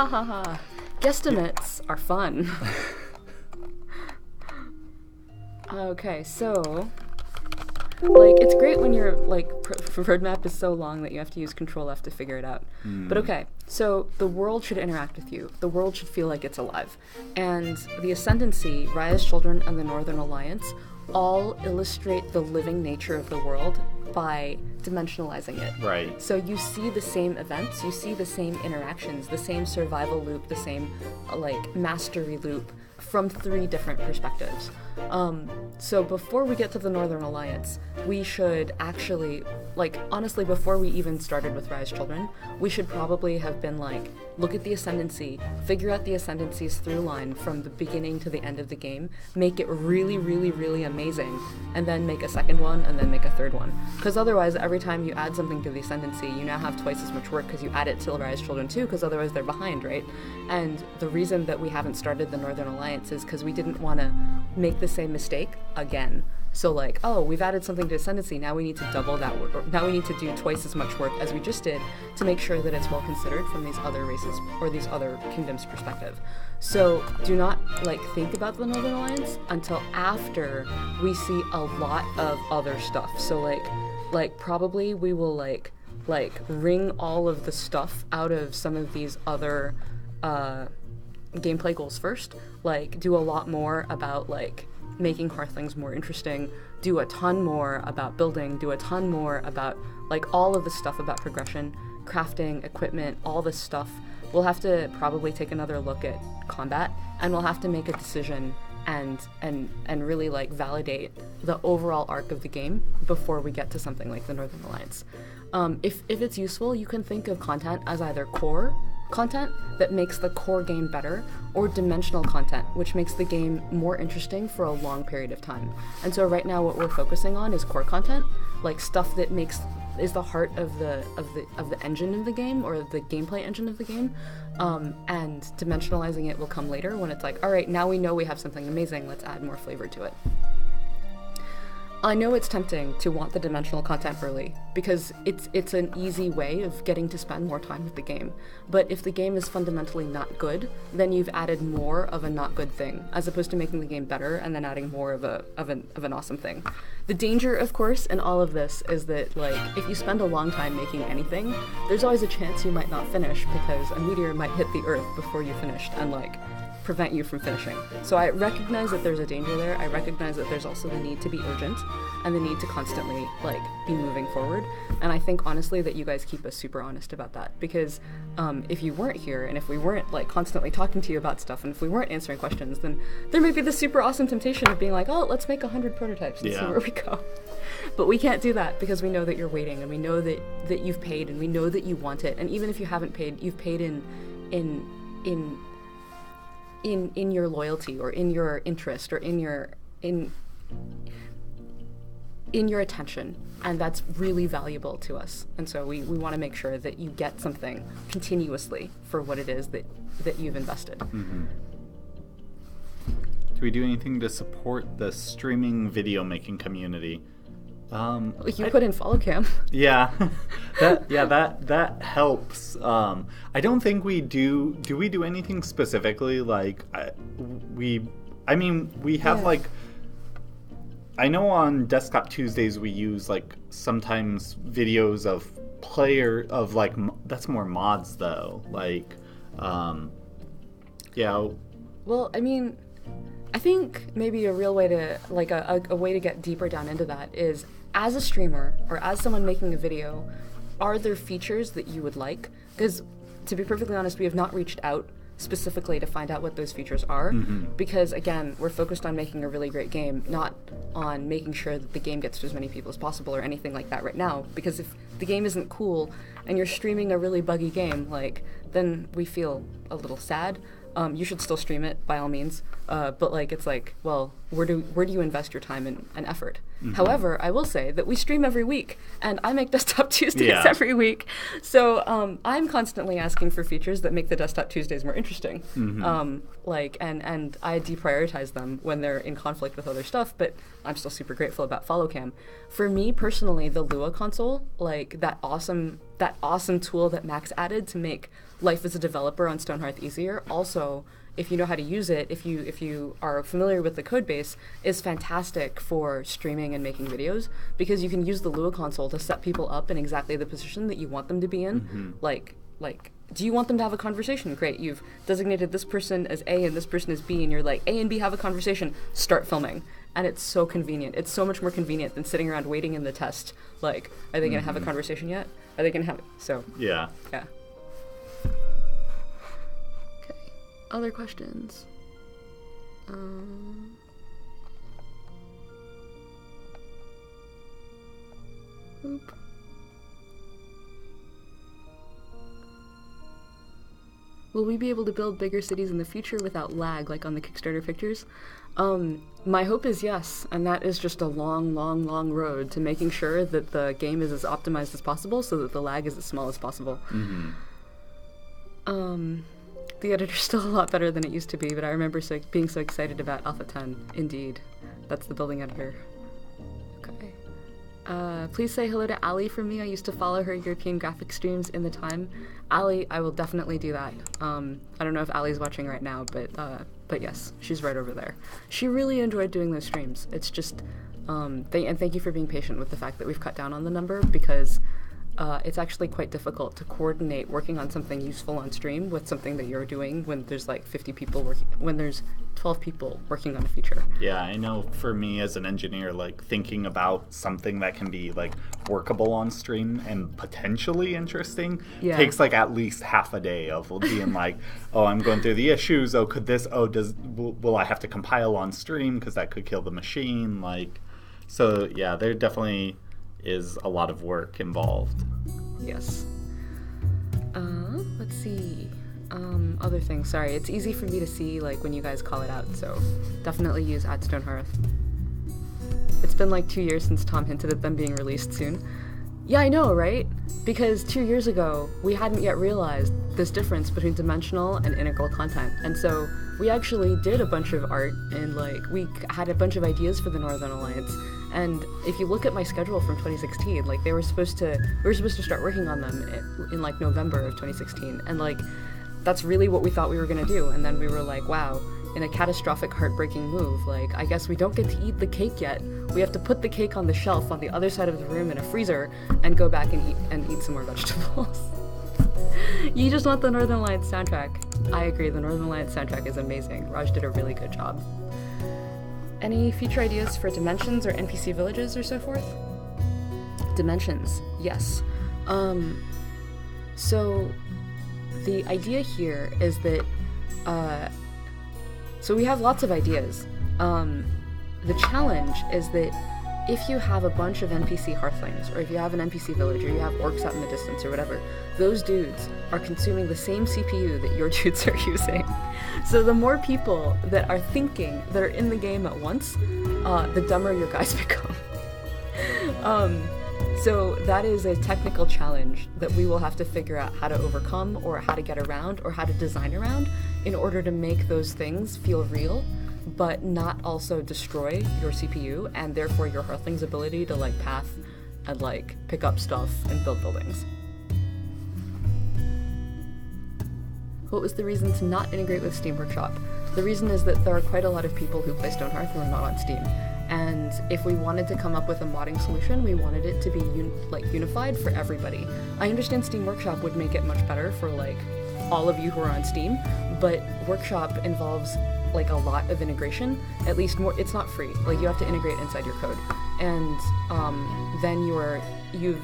ha ha. Guesstimates are fun. Okay, so, like, it's great when your, like, roadmap is so long that you have to use Control F to figure it out. But okay, so the world should interact with you. The world should feel like it's alive. And the Ascendancy, Raya's Children, and the Northern Alliance all illustrate the living nature of the world by dimensionalizing it. Right. So you see the same events, you see the same interactions, the same survival loop, the same mastery loop from 3 different perspectives. So before we get to the Northern Alliance, we should actually, honestly, before we even started with Rise Children, we should probably have been look at the Ascendancy, figure out the Ascendancy's through line from the beginning to the end of the game, make it really, really, really amazing, and then make a second one, and then make a third one. Because otherwise, every time you add something to the Ascendancy, you now have twice as much work because you add it to Rise Children too, because otherwise they're behind, right? And the reason that we haven't started the Northern Alliance is because we didn't want to make the same mistake again. So we've added something to Ascendancy, now we need to double that work, or now we need to do twice as much work as we just did to make sure that it's well considered from these other races or these other kingdoms' perspective. So do not think about the Northern Alliance until after we see a lot of other stuff. So probably we will wring all of the stuff out of some of these other gameplay goals first, do a lot more about making Hearthlings more interesting, do a ton more about building, do a ton more about all of the stuff about progression, crafting, equipment, all this stuff. We'll have to probably take another look at combat, and we'll have to make a decision and really validate the overall arc of the game before we get to something like the Northern Alliance. If it's useful, you can think of content as either core content that makes the core game better, or dimensional content, which makes the game more interesting for a long period of time. And so right now what we're focusing on is core content, stuff that is the heart of the engine of the game, or the gameplay engine of the game. And dimensionalizing it will come later when it's all right, now we know we have something amazing, let's add more flavor to it. I know it's tempting to want the dimensional content early, because it's an easy way of getting to spend more time with the game. But if the game is fundamentally not good, then you've added more of a not good thing, as opposed to making the game better and then adding more of an awesome thing. The danger, of course, in all of this is that, if you spend a long time making anything, there's always a chance you might not finish, because a meteor might hit the Earth before you finished and, prevent you from finishing. So I recognize that there's a danger there. I recognize that there's also the need to be urgent and the need to constantly be moving forward. And I think honestly that you guys keep us super honest about that, because if you weren't here and if we weren't constantly talking to you about stuff, and if we weren't answering questions, then there may be this super awesome temptation of being oh, let's make 100 prototypes and see where we go. But we can't do that, because we know that you're waiting, and we know that you've paid, and we know that you want it. And even if you haven't paid, you've paid in your loyalty, or in your interest, or in your attention, and that's really valuable to us. And so we want to make sure that you get something continuously for what it is that you've invested. Mm-hmm. Do we do anything to support the streaming video making community? You put in follow cam. Yeah, that helps. I don't think we do. Do we do anything specifically? We have I know on Desktop Tuesdays we use sometimes videos of that's more mods though. Yeah. Well, I think maybe a real way to a way to get deeper down into that is, as a streamer or as someone making a video, are there features that you would like? Because to be perfectly honest, we have not reached out specifically to find out what those features are, because again, we're focused on making a really great game, not on making sure that the game gets to as many people as possible or anything like that right now. Because if the game isn't cool and you're streaming a really buggy game, then we feel a little sad. You should still stream it by all means, but it's well, where do you invest your time and effort? Mm-hmm. However, I will say that we stream every week, and I make Desktop Tuesdays every week, so I'm constantly asking for features that make the Desktop Tuesdays more interesting. Mm-hmm. And I deprioritize them when they're in conflict with other stuff, but I'm still super grateful about follow cam. For me personally, the Lua console, that awesome tool that Max added to make life as a developer on Stonehearth easier, also, if you know how to use it, if you are familiar with the code base, is fantastic for streaming and making videos, because you can use the Lua console to set people up in exactly the position that you want them to be in. Mm-hmm. Do you want them to have a conversation? Great, you've designated this person as A and this person as B, and you're A and B have a conversation, start filming. and it's so convenient. It's so much more convenient than sitting around waiting in the test. Like, are they going to have a conversation yet? Are they going to have it? So, yeah. Okay. Other questions? Oop. Will we be able to build bigger cities in the future without lag, like on the Kickstarter pictures? My hope is yes, and that is just a long, long, long road to making sure that the game is as optimized as possible so that the lag is as small as possible. The editor's still a lot better than it used to be, but I remember being so excited about Alpha 10. Indeed. That's the building editor. Okay. Please say hello to Ali from me. I used to follow her European graphic streams in the time. Ali, I will definitely do that. I don't know if Ali's watching right now, but yes, she's right over there. She really enjoyed doing those streams. It's just, and thank you for being patient with the fact that we've cut down on the number, because it's actually quite difficult to coordinate working on something useful on stream with something that you're doing when there's like 50 people working, when there's 12 people working on a feature. Yeah, I know for me as an engineer, like thinking about something that can be like workable on stream and potentially interesting takes like at least half a day of being like, oh, I'm going through the issues. Oh, could this, will I have to compile on stream because that could kill the machine? Like, so yeah, there definitely is a lot of work involved. Yes. Let's see. Other things. Sorry, it's easy for me to see like when you guys call it out, so definitely use @Stonehearth. It's been like 2 years since Tom hinted at them being released soon. Yeah, I know, right? Because 2 years ago, we hadn't yet realized this difference between dimensional and integral content, and so we actually did a bunch of art, and like we had a bunch of ideas for the Northern Alliance. And if you look at my schedule from 2016, like we were supposed to start working on them in like November of 2016, and like that's really what we thought we were gonna do. And then we were like, wow, in a catastrophic, heartbreaking move, like I guess we don't get to eat the cake yet. We have to put the cake on the shelf on the other side of the room in a freezer and go back and eat some more vegetables. You just want the Northern Alliance soundtrack. I agree, the Northern Alliance soundtrack is amazing. Raj did a really good job. Any future ideas for dimensions or NPC villages or so forth? Dimensions, yes. So the idea here is that, so we have lots of ideas. The challenge is that if you have a bunch of NPC hearthlings, or if you have an NPC village, or you have orcs out in the distance or whatever, those dudes are consuming the same CPU that your dudes are using. So the more people that are thinking, that are in the game at once, the dumber your guys become. So that is a technical challenge that we will have to figure out how to overcome, or how to get around, or how to design around, in order to make those things feel real, but not also destroy your CPU, and therefore your Hearthling's ability to like path and like pick up stuff and build buildings. What was the reason to not integrate with Steam Workshop? The reason is that there are quite a lot of people who play Stonehearth who are not on Steam. And if we wanted to come up with a modding solution, we wanted it to be unified for everybody. I understand Steam Workshop would make it much better for like all of you who are on Steam, but Workshop involves like a lot of integration, at least more. It's not free. Like you have to integrate inside your code, and then you've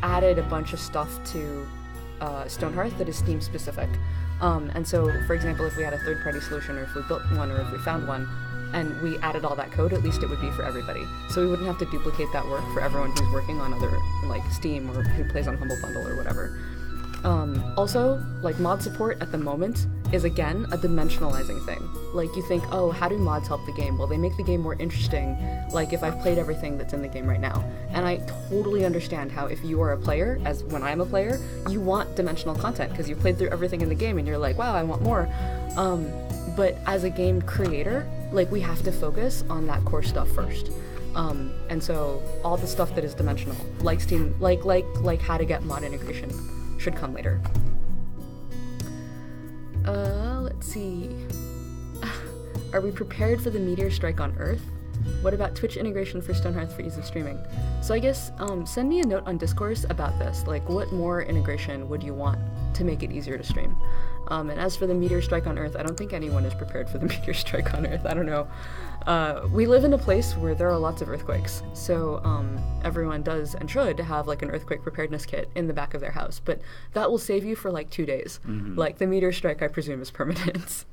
added a bunch of stuff to Stonehearth that is Steam specific. And so, for example, if we had a third-party solution, or if we built one, or if we found one, and we added all that code, at least it would be for everybody. So we wouldn't have to duplicate that work for everyone who's working on other, like Steam, or who plays on Humble Bundle or whatever. Also, like mod support at the moment is again a dimensionalizing thing. Like you think, oh, how do mods help the game? Well, they make the game more interesting, like if I've played everything that's in the game right now. And I totally understand how if you are a player, as when I'm a player, you want dimensional content because you've played through everything in the game and you're like, wow, I want more. But as a game creator, like we have to focus on that core stuff first. And so all the stuff that is dimensional, like Steam, like how to get mod integration, should come later. Let's see. Are we prepared for the meteor strike on Earth? What about Twitch integration for Stonehearth for ease of streaming? So I guess send me a note on Discourse about this. Like, what more integration would you want to make it easier to stream? And as for the meteor strike on Earth, I don't think anyone is prepared for the meteor strike on Earth. I don't know. We live in a place where there are lots of earthquakes, so everyone does and should have like an earthquake preparedness kit in the back of their house. But that will save you for like 2 days. Like the meteor strike, I presume, is permanent.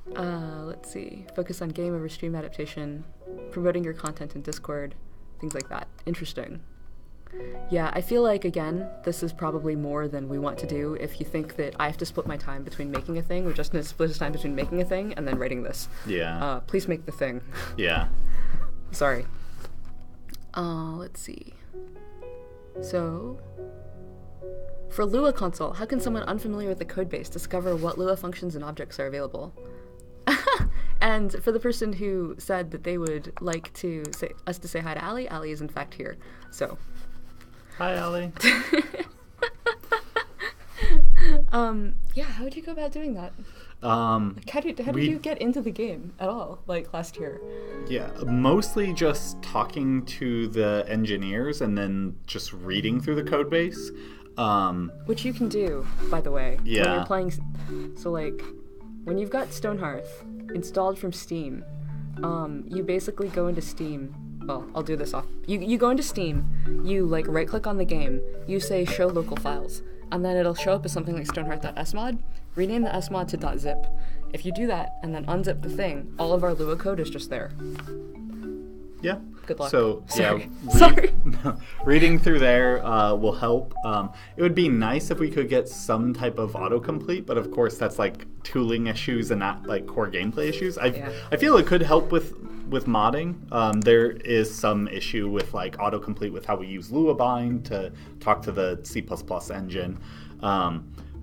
Let's see. Focus on game over stream adaptation, promoting your content in Discord, things like that. Interesting. Yeah, I feel like, again, this is probably more than we want to do if you think that I have to split my time between making a thing, or Justin has to split his time between making a thing and then writing this. Yeah. Please make the thing. Yeah. Sorry. Let's see. So, for Lua console, how can someone unfamiliar with the codebase discover what Lua functions and objects are available? And for the person who said that they would like to us to say hi to Allie, Allie is in fact here. So, hi, Allie. Yeah, how would you go about doing that? How did you get into the game at all, like last year? Yeah, mostly just talking to the engineers and then just reading through the code base. Which you can do, by the way. Yeah. When you're playing, so like, when you've got Stonehearth installed from Steam, you basically go into Steam. Well, I'll do this off. You go into Steam, you like right click on the game, you say show local files, and then it'll show up as something like stonehearth.smod. Rename the smod to .zip. If you do that and then unzip the thing, all of our Lua code is just there. Yeah. Good luck. So, Sorry. yeah. Sorry. Reading through there will help. It would be nice if we could get some type of autocomplete, but of course that's like tooling issues and not like core gameplay issues. I feel it could help with modding. There is some issue with like autocomplete with how we use Luabind to talk to the C++ engine.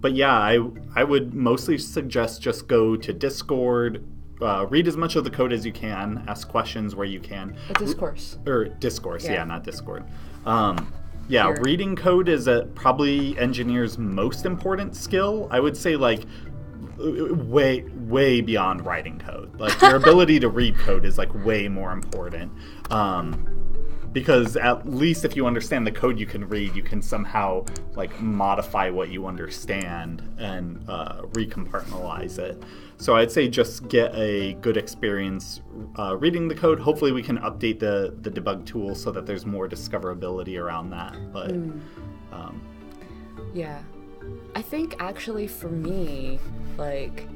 But yeah, I would mostly suggest just go to Discord, read as much of the code as you can, ask questions where you can. Discourse. Discourse, yeah, not Discord. Here. Reading code is probably engineers' most important skill. I would say like way beyond writing code. Like your ability to read code is like way more important. Because at least if you understand the code you can read, you can somehow like modify what you understand and recompartmentalize it. So I'd say just get a good experience reading the code. Hopefully we can update the debug tool so that there's more discoverability around that. But yeah, I think actually for me, like,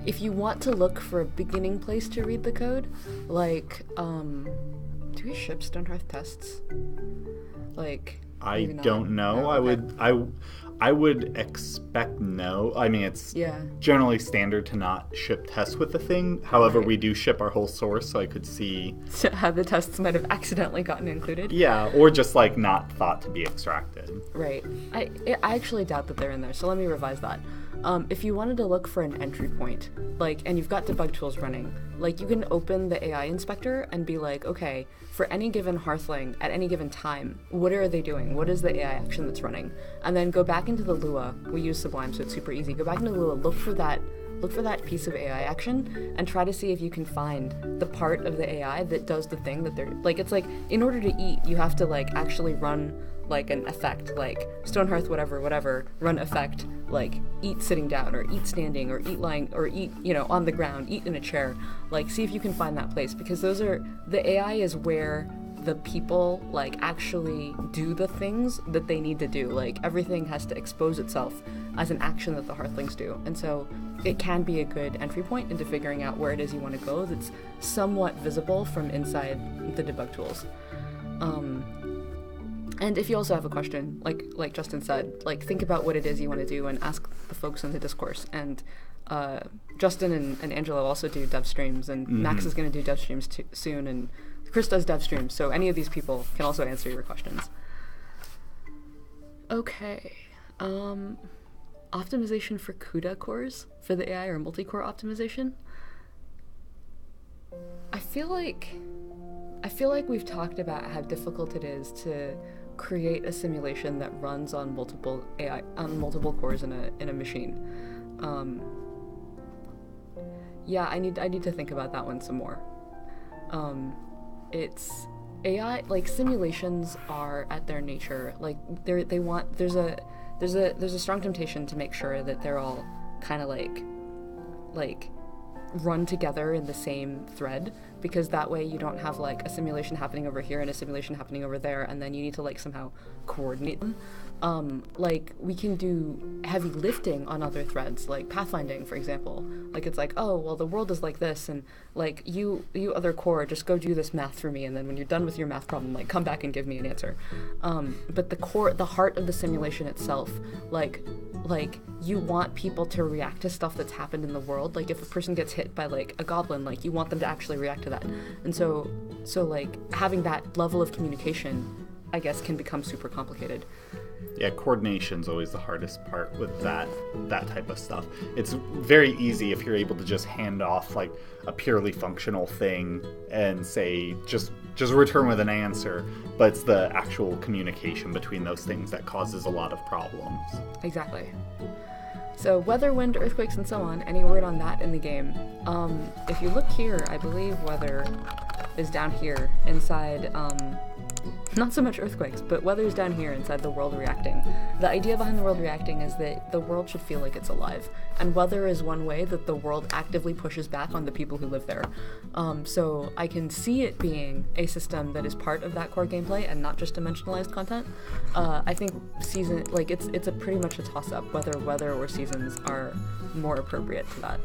if you want to look for a beginning place to read the code, like, do we ship Stonehearth tests? Like, I don't know. No? I would expect no. I mean, it's generally standard to not ship tests with the thing. However, we do ship our whole source, so I could see how the tests might have accidentally gotten included. Yeah, or just like not thought to be extracted. Right. I actually doubt that they're in there, so let me revise that. If you wanted to look for an entry point, like, and you've got debug tools running, like, you can open the AI inspector and be like, okay, for any given Hearthling at any given time, what are they doing? What is the AI action that's running? And then go back into the Lua. We use Sublime, so it's super easy. Go back into Lua, look for that piece of AI action, and try to see if you can find the part of the AI that does the thing that they're, like, it's like, in order to eat, you have to, like, actually run, like, an effect, like, Stonehearth whatever, run effect, like, eat sitting down, or eat standing, or eat lying, or eat, on the ground, eat in a chair. Like, see if you can find that place, because the AI is where the people, like, actually do the things that they need to do. Like, everything has to expose itself as an action that the Hearthlings do. And so it can be a good entry point into figuring out where it is you want to go that's somewhat visible from inside the debug tools. And if you also have a question, like Justin said, like, think about what it is you want to do and ask the folks in the discourse. And Justin and Angelo also do dev streams, and Max is going to do dev streams soon, and Chris does dev streams, so any of these people can also answer your questions. Okay. Optimization for CUDA cores for the AI, or multi-core optimization? I feel like we've talked about how difficult it is to create a simulation that runs on multiple cores in a machine. Yeah, I need to think about that one some more. It's AI, like simulations are at their nature, like they want, there's a strong temptation to make sure that they're all kind of like run together in the same thread, because that way you don't have like a simulation happening over here and a simulation happening over there, and then you need to like somehow coordinate them. Like we can do heavy lifting on other threads, like pathfinding, for example. Like it's like, oh, well, the world is like this, and like you other core, just go do this math for me, and then when you're done with your math problem, like come back and give me an answer. But the heart of the simulation itself, like you want people to react to stuff that's happened in the world. Like if a person gets hit by like a goblin, like you want them to actually react to that. And so like having that level of communication, I guess, can become super complicated. Yeah, coordination's always the hardest part with that type of stuff. It's very easy if you're able to just hand off like a purely functional thing and say just return with an answer, but it's the actual communication between those things that causes a lot of problems. Exactly. So weather, wind, earthquakes, and so on. Any word on that in the game? If you look here, I believe weather is down here inside. Not so much earthquakes, but weather is down here inside the world reacting. The idea behind the world reacting is that the world should feel like it's alive, and weather is one way that the world actively pushes back on the people who live there. So I can see it being a system that is part of that core gameplay and not just dimensionalized content. I think season, like it's a pretty much a toss-up whether weather or seasons are more appropriate to that.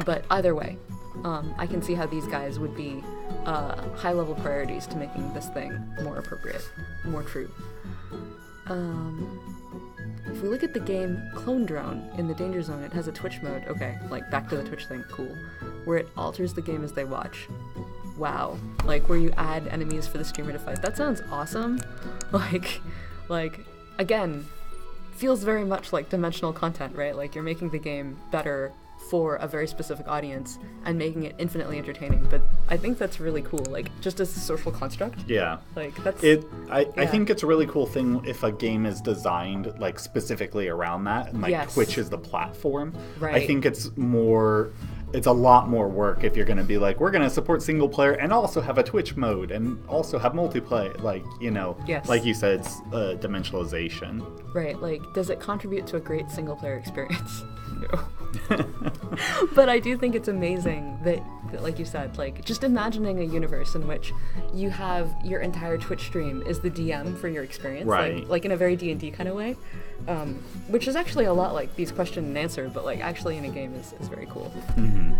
But either way, I can see how these guys would be high-level priorities to making this thing more appropriate, more true. If we look at the game Clone Drone in the Danger Zone, it has a Twitch mode. Okay, like back to the Twitch thing, cool. Where it alters the game as they watch. Wow. Like where you add enemies for the streamer to fight. That sounds awesome. Like again, feels very much like dimensional content, right? Like you're making the game better for a very specific audience and making it infinitely entertaining. But I think that's really cool, like just as a social construct. Yeah, like that's I think it's a really cool thing if a game is designed like specifically around that, and like yes. Twitch is the platform. Right. I think it's a lot more work if you're going to be like, we're going to support single player and also have a Twitch mode and also have multiplayer, like, you know, yes. Like you said, it's dimensionalization. Right, like does it contribute to a great single player experience? No. But I do think it's amazing that, like you said, like just imagining a universe in which you have your entire Twitch stream is the DM for your experience, right? Like in a very D&D kind of way, which is actually a lot like these question and answer, but like actually in a game is very cool. Mm-hmm.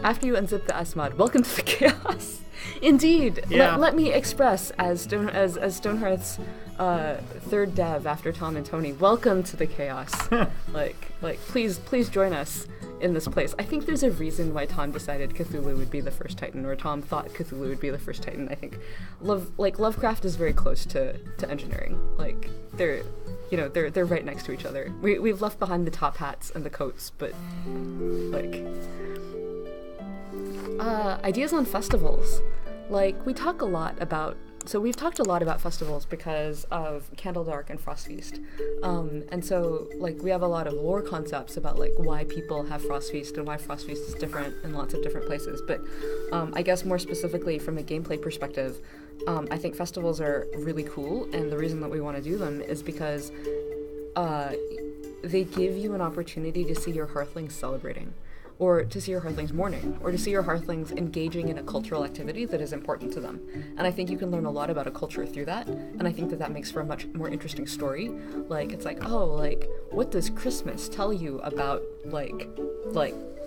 After you unzip the SMOD, welcome to the chaos. Indeed, yeah. Let me express as Stonehearth's third dev after Tom and Tony. Welcome to the chaos. like please join us in this place. I think there's a reason why Tom decided Cthulhu would be the first Titan, or Tom thought Cthulhu would be the first Titan. I think Lovecraft is very close to engineering. Like they're right next to each other. We've left behind the top hats and the coats, but like. Ideas on festivals. Like, we've talked a lot about festivals because of Candledark and Frostfeast. And so, like, we have a lot of lore concepts about, like, why people have Frostfeast and why Frostfeast is different in lots of different places. But I guess more specifically from a gameplay perspective, I think festivals are really cool, and the reason that we want to do them is because they give you an opportunity to see your Hearthlings celebrating, or to see your Hearthlings mourning, or to see your Hearthlings engaging in a cultural activity that is important to them. And I think you can learn a lot about a culture through that, and I think that makes for a much more interesting story. Like, it's like, oh, like, what does Christmas tell you about, like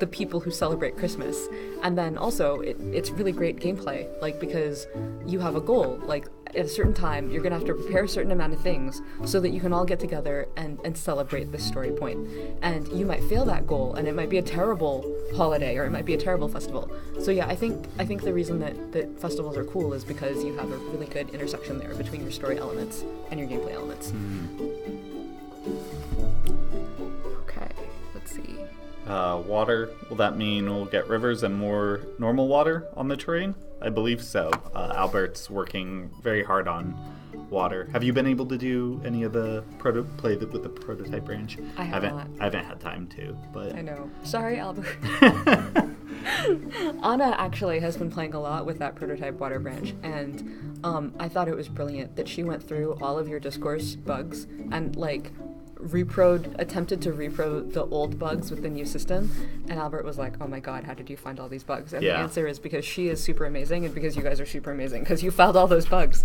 the people who celebrate Christmas? And then also, it's really great gameplay, like, because you have a goal, like, at a certain time, you're gonna have to prepare a certain amount of things so that you can all get together and celebrate this story point. And you might fail that goal, and it might be a terrible holiday, or it might be a terrible festival. So yeah, I think the reason that festivals are cool is because you have a really good intersection there between your story elements and your gameplay elements. Okay, let's see. Water, will that mean we'll get rivers and more normal water on the terrain? I believe so. Albert's working very hard on water. Have you been able to do any of the play with the prototype branch? I haven't. I haven't had time to, but I know. Sorry, Albert. Anna actually has been playing a lot with that prototype water branch, and I thought it was brilliant that she went through all of your discourse bugs and like attempted to repro the old bugs with the new system, and Albert was like, oh my god, how did you find all these bugs? And the answer is because she is super amazing, and because you guys are super amazing, because you found all those bugs.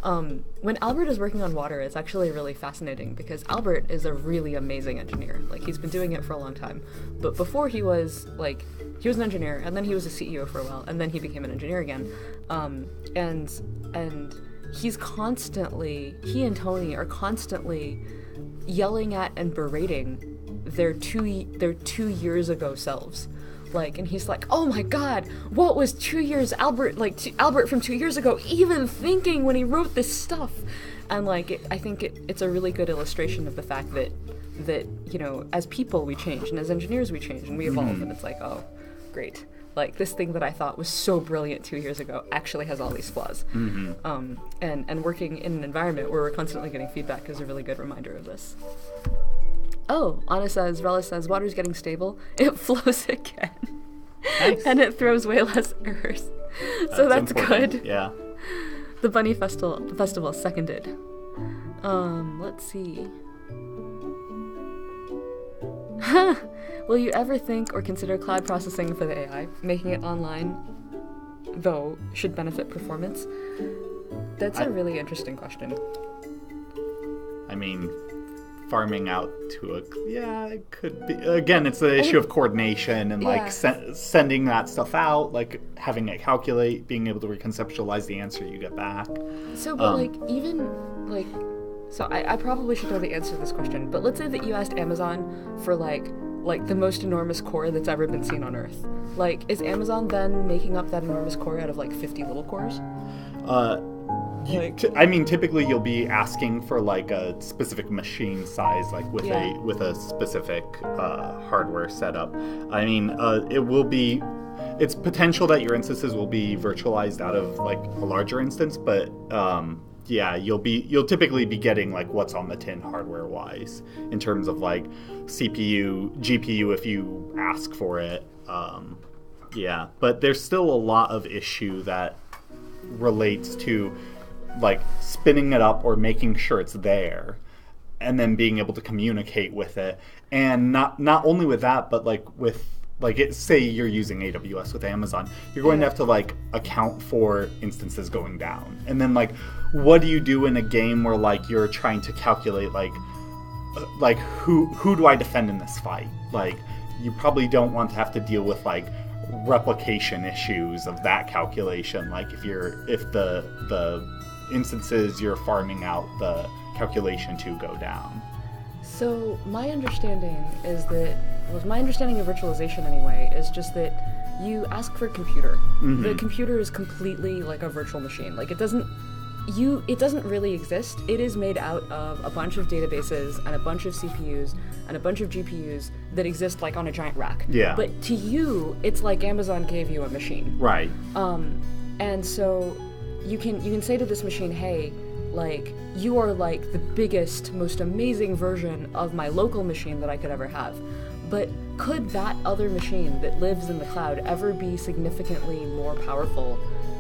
When Albert is working on water, it's actually really fascinating, because Albert is a really amazing engineer. Like, he's been doing it for a long time, but before he was an engineer, and then he was a CEO for a while, and then he became an engineer again, and he and Tony are constantly yelling at and berating their 2 years ago selves, like, and he's like, oh my god, what was 2 years Albert from 2 years ago even thinking when he wrote this stuff? And like, I think it's a really good illustration of the fact that you know, as people we change, and as engineers we change and we evolve, and it's like, oh great, like, this thing that I thought was so brilliant 2 years ago actually has all these flaws. And working in an environment where we're constantly getting feedback is a really good reminder of this. Oh, Rella says, water's getting stable. It flows again. Nice. And it throws way less errors. So that's good. Yeah. The Bunny Festival seconded. Let's see. Will you ever think or consider cloud processing for the AI? Making it online, though, should benefit performance? That's a really interesting question. I mean, farming out to it could be. Again, it's the issue of coordination and like sending that stuff out, like having it calculate, being able to reconceptualize the answer you get back. So, but so I probably should know the answer to this question, but let's say that you asked Amazon for like the most enormous core that's ever been seen on Earth. Like, is Amazon then making up that enormous core out of like 50 little cores? I mean, typically you'll be asking for like a specific machine size, like with a specific hardware setup. I mean, it's potential that your instances will be virtualized out of like a larger instance, but you'll typically be getting like what's on the tin hardware wise in terms of like CPU, GPU if you ask for it. But there's still a lot of issue that relates to like spinning it up or making sure it's there and then being able to communicate with it. And not only with that, but like with say you're using AWS with Amazon, you're going to have to like account for instances going down. And then like, what do you do in a game where like you're trying to calculate like who do I defend in this fight? Like, you probably don't want to have to deal with like replication issues of that calculation. Like if the instances you're farming out the calculation to go down. So my understanding of virtualization anyway, is just that you ask for a computer. Mm-hmm. The computer is completely like a virtual machine. Like, it doesn't really exist. It is made out of a bunch of databases and a bunch of CPUs and a bunch of GPUs that exist like on a giant rack. Yeah. But to you, it's like Amazon gave you a machine. Right. And so you can say to this machine, hey, like, you are like the biggest, most amazing version of my local machine that I could ever have. But could that other machine that lives in the cloud ever be significantly more powerful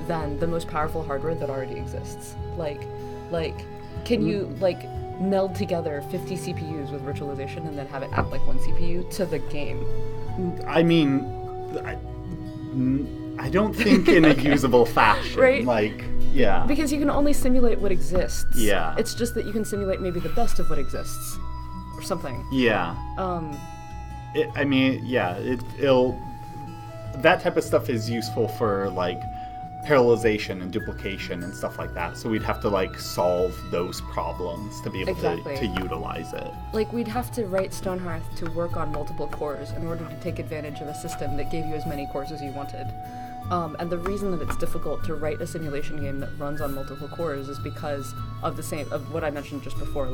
than the most powerful hardware that already exists? Like, can you like meld together 50 CPUs with virtualization and then have it act like one CPU to the game? I mean, I don't think in a usable fashion. Right? Like, yeah. Because you can only simulate what exists. Yeah. It's just that you can simulate maybe the best of what exists, or something. Yeah. It'll that type of stuff is useful for like parallelization and duplication and stuff like that. So we'd have to like solve those problems to be able to utilize it. Like, we'd have to write Stonehearth to work on multiple cores in order to take advantage of a system that gave you as many cores as you wanted. And the reason that it's difficult to write a simulation game that runs on multiple cores is because of of what I mentioned just before.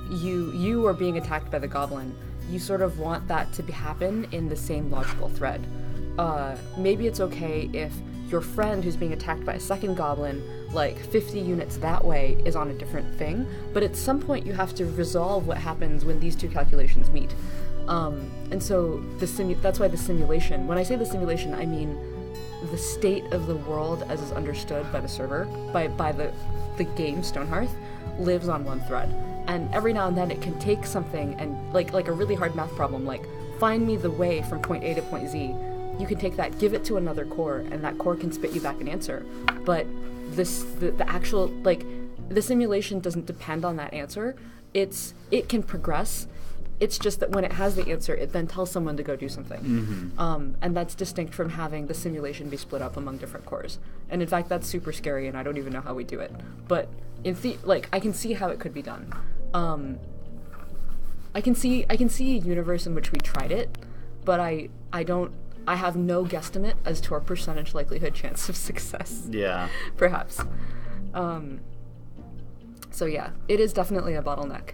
You are being attacked by the goblin. You sort of want that to happen in the same logical thread. Maybe it's okay if your friend who's being attacked by a second goblin, like 50 units that way, is on a different thing, but at some point you have to resolve what happens when these two calculations meet. And so that's why the simulation, when I say the simulation, I mean the state of the world as is understood by the server, by the game Stonehearth, lives on one thread. And every now and then it can take something and like a really hard math problem, like find me the way from point A to point Z. You can take that, give it to another core, and that core can spit you back an answer. But the actual, like, the simulation doesn't depend on that answer. It can progress. It's just that when it has the answer, it then tells someone to go do something. And that's distinct from having the simulation be split up among different cores. And in fact, that's super scary, and I don't even know how we do it. But I can see how it could be done. I can see a universe in which we tried it, but I have no guesstimate as to our percentage likelihood chance of success. Yeah. Perhaps. So yeah, it is definitely a bottleneck,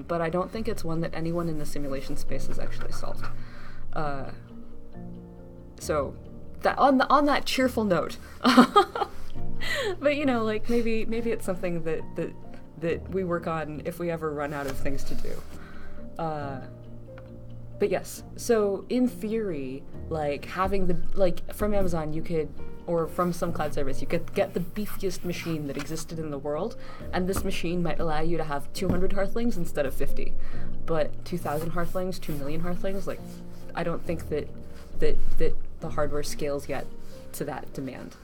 but I don't think it's one that anyone in the simulation space has actually solved. So that on that cheerful note, but you know, like maybe it's something that we work on if we ever run out of things to do. But yes, so in theory, like having from Amazon, you could, or from some cloud service, you could get the beefiest machine that existed in the world, and this machine might allow you to have 200 Hearthlings instead of 50. But 2,000 Hearthlings, 2 million Hearthlings, like, I don't think that the hardware scales yet to that demand.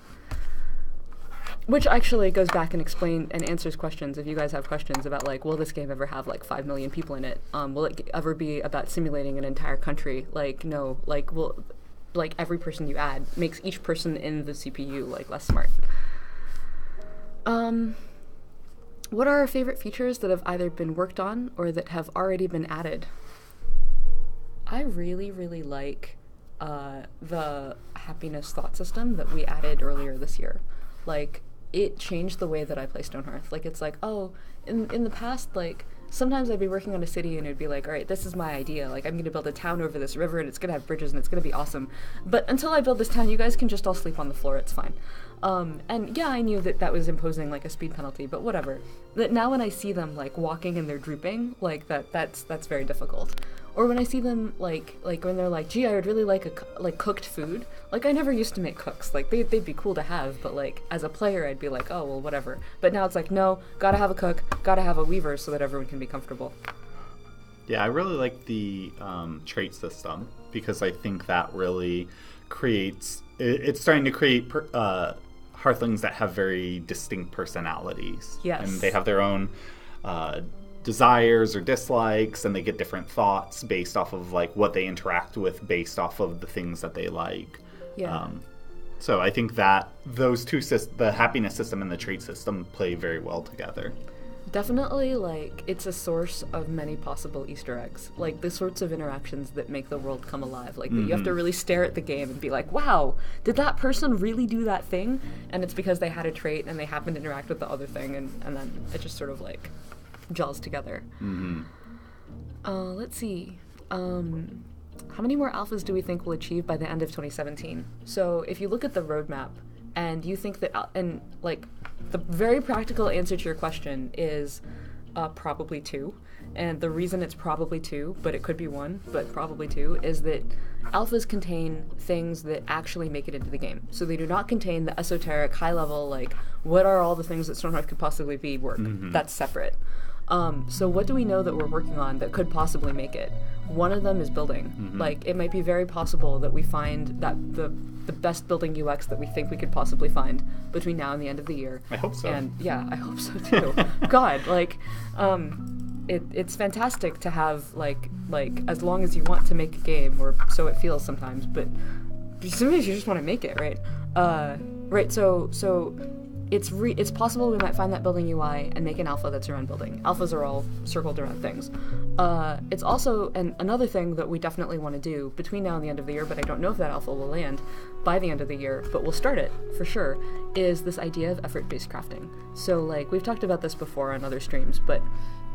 Which actually goes back and answers questions. If you guys have questions about, like, will this game ever have, like, 5 million people in it? Will it ever be about simulating an entire country? Like, no. Like, every person you add makes each person in the CPU, like, less smart. What are our favorite features that have either been worked on or that have already been added? I really, really like the happiness thought system that we added earlier this year. Like, it changed the way that I play Stonehearth. Like, it's like, oh, in the past, like, sometimes I'd be working on a city and it'd be like, all right, this is my idea. Like, I'm going to build a town over this river and it's going to have bridges and it's going to be awesome. But until I build this town, you guys can just all sleep on the floor. It's fine. And yeah, I knew that was imposing, like, a speed penalty, but whatever. That now when I see them, like, walking and they're drooping, like, that's very difficult. Or when I see them, like when they're like, gee, I would really like cooked food. Like, I never used to make cooks. Like, they'd be cool to have, but, like, as a player, I'd be like, oh, well, whatever. But now it's like, no, gotta have a cook, gotta have a weaver so that everyone can be comfortable. Yeah, I really like the trait system, because I think that really creates... It's starting to create Hearthlings that have very distinct personalities. Yes. And they have their own... desires or dislikes, and they get different thoughts based off of, like, what they interact with based off of the things that they like. Yeah. So I think that those two the happiness system and the trait system play very well together. Definitely, like, it's a source of many possible Easter eggs. Like, the sorts of interactions that make the world come alive. Like, that you have to really stare at the game and be like, wow, did that person really do that thing? And it's because they had a trait and they happened to interact with the other thing, and then it just sort of, like, gels together. Let's see. How many more alphas do we think we'll achieve by the end of 2017? So if you look at the roadmap and you think that, and like the very practical answer to your question is probably 2. And the reason it's probably 2, but it could be 1, but probably 2, is that alphas contain things that actually make it into the game. So they do not contain the esoteric, high-level, like, what are all the things that Stonehearth could possibly be work. That's separate. So what do we know that we're working on that could possibly make it? One of them is building. Like, it might be very possible that we find that the best building UX that we think we could possibly find between now and the end of the year. I hope so. And yeah, I hope so too. God, like, it's fantastic to have, like as long as you want to make a game, or so it feels sometimes, but sometimes you just want to make it, right? Right, so it's possible we might find that building UI and make an alpha that's around building. Alphas are all circled around things. It's also another thing that we definitely want to do between now and the end of the year, but I don't know if that alpha will land by the end of the year, but we'll start it for sure, is this idea of effort-based crafting. So, like, we've talked about this before on other streams, but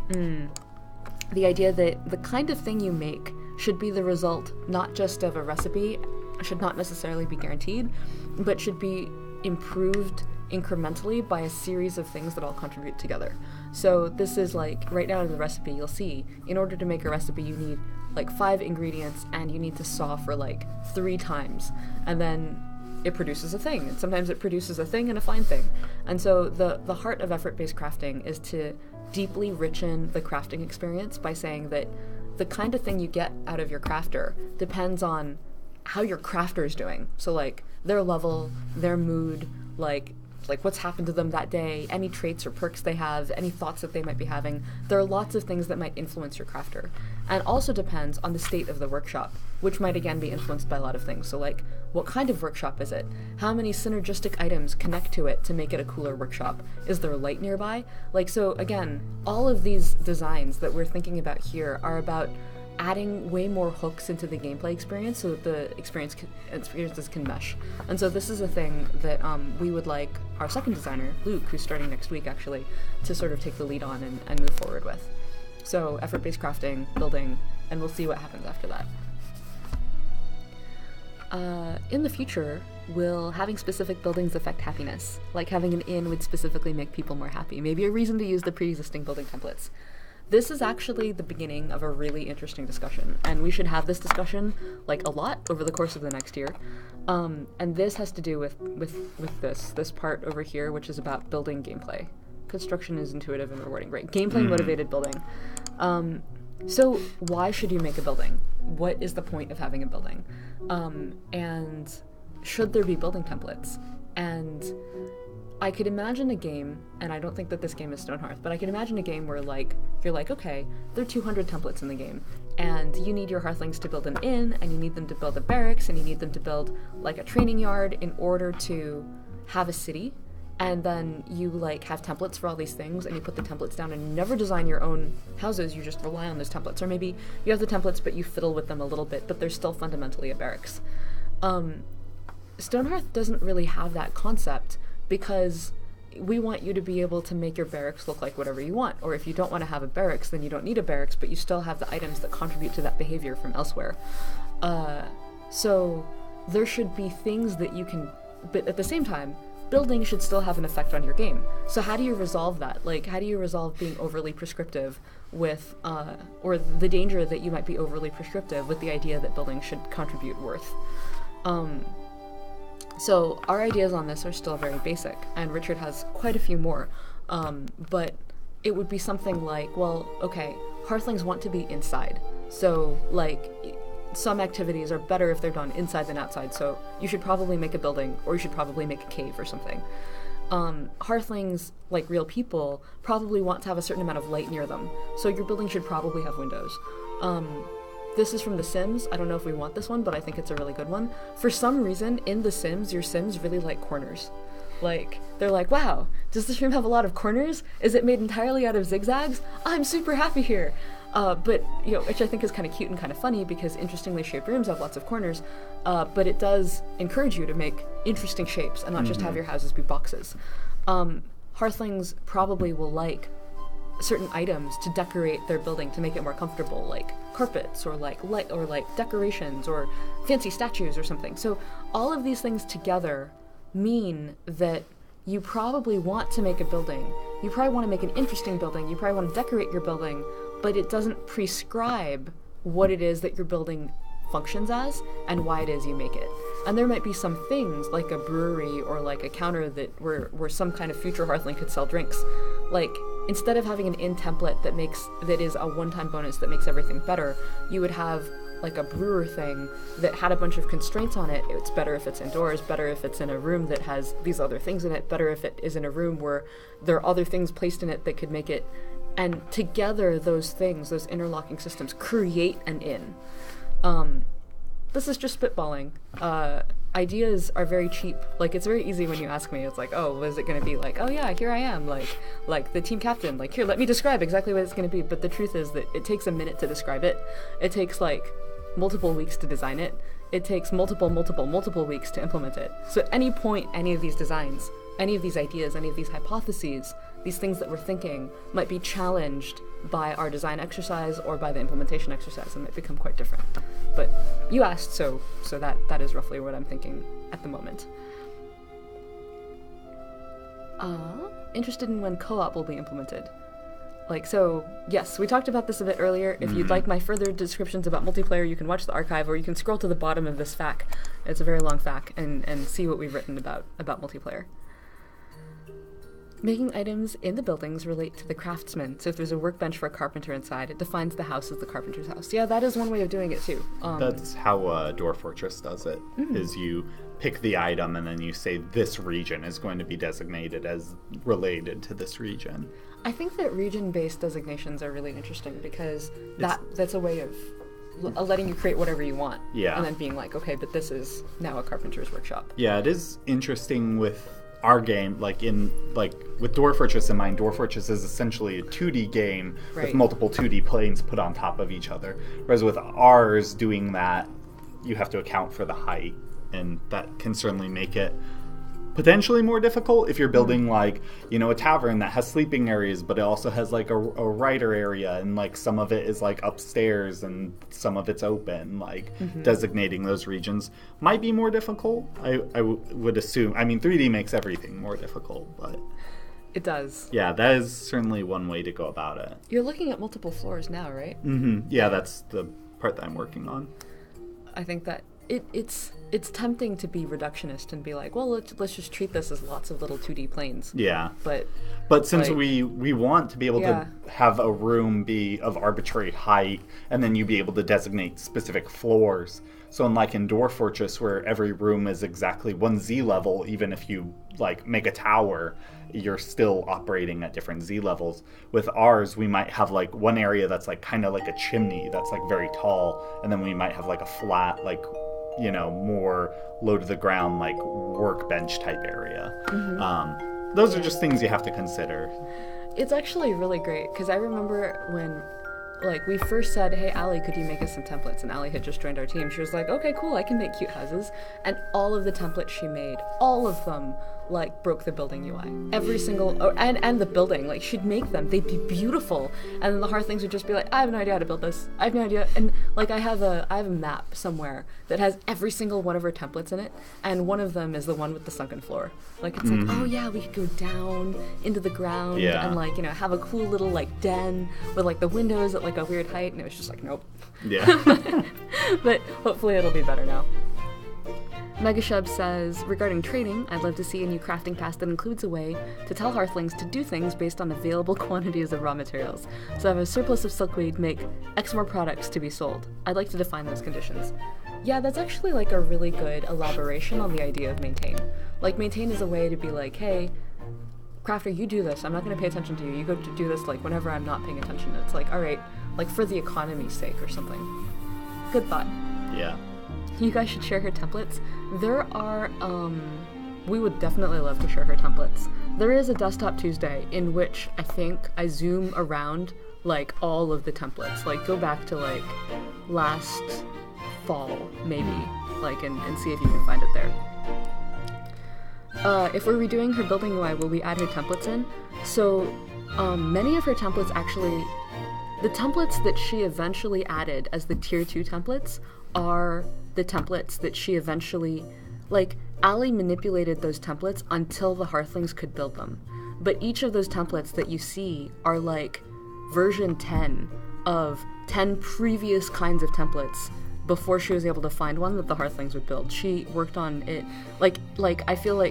the idea that the kind of thing you make should be the result not just of a recipe, should not necessarily be guaranteed, but should be improved incrementally by a series of things that all contribute together. So this is like, right now in the recipe, you'll see, in order to make a recipe, you need like 5 ingredients, and you need to saw for like 3 times, and then it produces a thing, and sometimes it produces a thing and a fine thing. And so the heart of effort-based crafting is to deeply richen the crafting experience by saying that the kind of thing you get out of your crafter depends on how your crafter is doing. So like their level, their mood, like what's happened to them that day, any traits or perks they have, any thoughts that they might be having. There are lots of things that might influence your crafter. And also depends on the state of the workshop, which might again be influenced by a lot of things. So like, what kind of workshop is it? How many synergistic items connect to it to make it a cooler workshop? Is there light nearby? Like, so again, all of these designs that we're thinking about here are about adding way more hooks into the gameplay experience so that the experiences can mesh. And so this is a thing that we would like our second designer, Luke, who's starting next week actually, to sort of take the lead on and move forward with. So effort-based crafting, building, and we'll see what happens after that. In the future, will having specific buildings affect happiness? Like having an inn would specifically make people more happy. Maybe a reason to use the pre-existing building templates. This is actually the beginning of a really interesting discussion, and we should have this discussion like a lot over the course of the next year. And this has to do with this part over here, which is about building gameplay. Construction is intuitive and rewarding, right? Gameplay motivated building. So why should you make a building? What is the point of having a building? And should there be building templates? And I could imagine a game, and I don't think that this game is Stonehearth, but I can imagine a game where like you're like, okay, there are 200 templates in the game, and you need your Hearthlings to build an inn, and you need them to build a barracks, and you need them to build like a training yard in order to have a city. And then you like have templates for all these things, and you put the templates down, and you never design your own houses, you just rely on those templates. Or maybe you have the templates but you fiddle with them a little bit, but they're still fundamentally a barracks. Stonehearth doesn't really have that concept, because we want you to be able to make your barracks look like whatever you want. Or if you don't want to have a barracks, then you don't need a barracks, but you still have the items that contribute to that behavior from elsewhere. So there should be things that you can, but at the same time, building should still have an effect on your game. So how do you resolve that? Like, how do you resolve being overly prescriptive with, or the danger that you might be overly prescriptive with the idea that building should contribute worth? So our ideas on this are still very basic, and Richard has quite a few more, but it would be something like, well, okay, Hearthlings want to be inside, so like some activities are better if they're done inside than outside, so you should probably make a building, or you should probably make a cave or something. Hearthlings, like real people, probably want to have a certain amount of light near them, so your building should probably have windows. This is from The Sims. I don't know if we want this one, but I think it's a really good one. For some reason, in The Sims, your Sims really like corners. Like, they're like, wow, does this room have a lot of corners? Is it made entirely out of zigzags? I'm super happy here. But, you know, which I think is kind of cute and kind of funny, because interestingly shaped rooms have lots of corners, but it does encourage you to make interesting shapes and not just have your houses be boxes. Hearthlings probably will like certain items to decorate their building to make it more comfortable, like carpets or like light or like decorations or fancy statues or something. So all of these things together mean that you probably want to make a building. You probably want to make an interesting building. You probably want to decorate your building, but it doesn't prescribe what it is that your building functions as and why it is you make it. And there might be some things like a brewery or like a counter that where some kind of future Hearthling could sell drinks. Like, instead of having an in template that is a one-time bonus that makes everything better, you would have like a brewer thing that had a bunch of constraints on it. It's better if it's indoors, better if it's in a room that has these other things in it, better if it is in a room where there are other things placed in it that could make it. And together, those things, those interlocking systems, create an inn. This is just spitballing. Ideas are very cheap. Like, it's very easy when you ask me. It's like, oh, what is it going to be? Like, oh yeah, here I am. Like the team captain. Like, here, let me describe exactly what it's going to be. But the truth is that it takes a minute to describe it. It takes like multiple weeks to design it. It takes multiple weeks to implement it. So at any point, any of these designs, any of these ideas, any of these hypotheses, these things that we're thinking might be challenged by our design exercise or by the implementation exercise and might become quite different. But you asked, so that is roughly what I'm thinking at the moment. Interested in when co-op will be implemented. like, so, yes, we talked about this a bit earlier. If you'd like my further descriptions about multiplayer, you can watch the archive, or you can scroll to the bottom of this FAQ. It's a very long FAQ, and see what we've written about multiplayer. Making items in the buildings relate to the craftsman. So if there's a workbench for a carpenter inside, it defines the house as the carpenter's house. Yeah, that is one way of doing it, too. That's how Dwarf Fortress does it, is you pick the item and then you say this region is going to be designated as related to this region. I think that region-based designations are really interesting because that's a way of letting you create whatever you want. Yeah. And then being like, okay, but this is now a carpenter's workshop. Yeah, it is interesting with our game, with Dwarf Fortress in mind. Dwarf Fortress is essentially a 2D game with multiple 2D planes put on top of each other. Whereas with ours, doing that, you have to account for the height, and that can certainly make it potentially more difficult if you're building a tavern that has sleeping areas, but it also has a writer area, and some of it is upstairs and some of it's open. Designating those regions might be more difficult. I would assume. I mean, 3D makes everything more difficult, but it does. Yeah, that is certainly one way to go about it. You're looking at multiple floors now, right? Mm-hmm. Yeah, that's the part that I'm working on. I think that it's tempting to be reductionist and be like, well, let's just treat this as lots of little 2D planes. Yeah. But since we want to be able to have a room be of arbitrary height, and then you be able to designate specific floors. So unlike in Dwarf Fortress, where every room is exactly one Z level, even if you make a tower, you're still operating at different Z levels. With ours, we might have one area that's kind of like a chimney that's very tall, and then we might have a flat more low to the ground workbench type area. Mm-hmm. Those are just things you have to consider. It's actually really great because I remember when we first said, hey, Allie, could you make us some templates? And Allie had just joined our team. She was like, okay, cool, I can make cute houses. And all of the templates she made, all of them, broke the building UI. Every single, and the building, she'd make them. They'd be beautiful. And then the Hearthlings would just be like, I have no idea how to build this. I have no idea. And, I have a map somewhere that has every single one of her templates in it. And one of them is the one with the sunken floor. It's oh yeah, we could go down into the ground and, have a cool little, den with, the windows at, a weird height. And it was just nope. Yeah. But hopefully it'll be better now. Megashub says, regarding trading, I'd love to see a new crafting pass that includes a way to tell Hearthlings to do things based on available quantities of raw materials. So I have a surplus of silkweed, make X more products to be sold. I'd like to define those conditions. Yeah, that's actually a really good elaboration on the idea of maintain. Maintain is a way to be hey, crafter, you do this. I'm not going to pay attention to you. You go to do this whenever I'm not paying attention. It's all right, for the economy's sake or something. Good thought. Yeah. You guys should share her templates. There are, we would definitely love to share her templates. There is a Desktop Tuesday in which I think I zoom around, all of the templates. Go back to, last fall, maybe, and see if you can find it there. If we're redoing her building UI, will we add her templates in? So, many of her templates actually, the templates that she eventually added as the Tier 2 templates are the templates that she eventually, Allie manipulated those templates until the Hearthlings could build them. But each of those templates that you see are version 10 of 10 previous kinds of templates before she was able to find one that the Hearthlings would build. She worked on it, I feel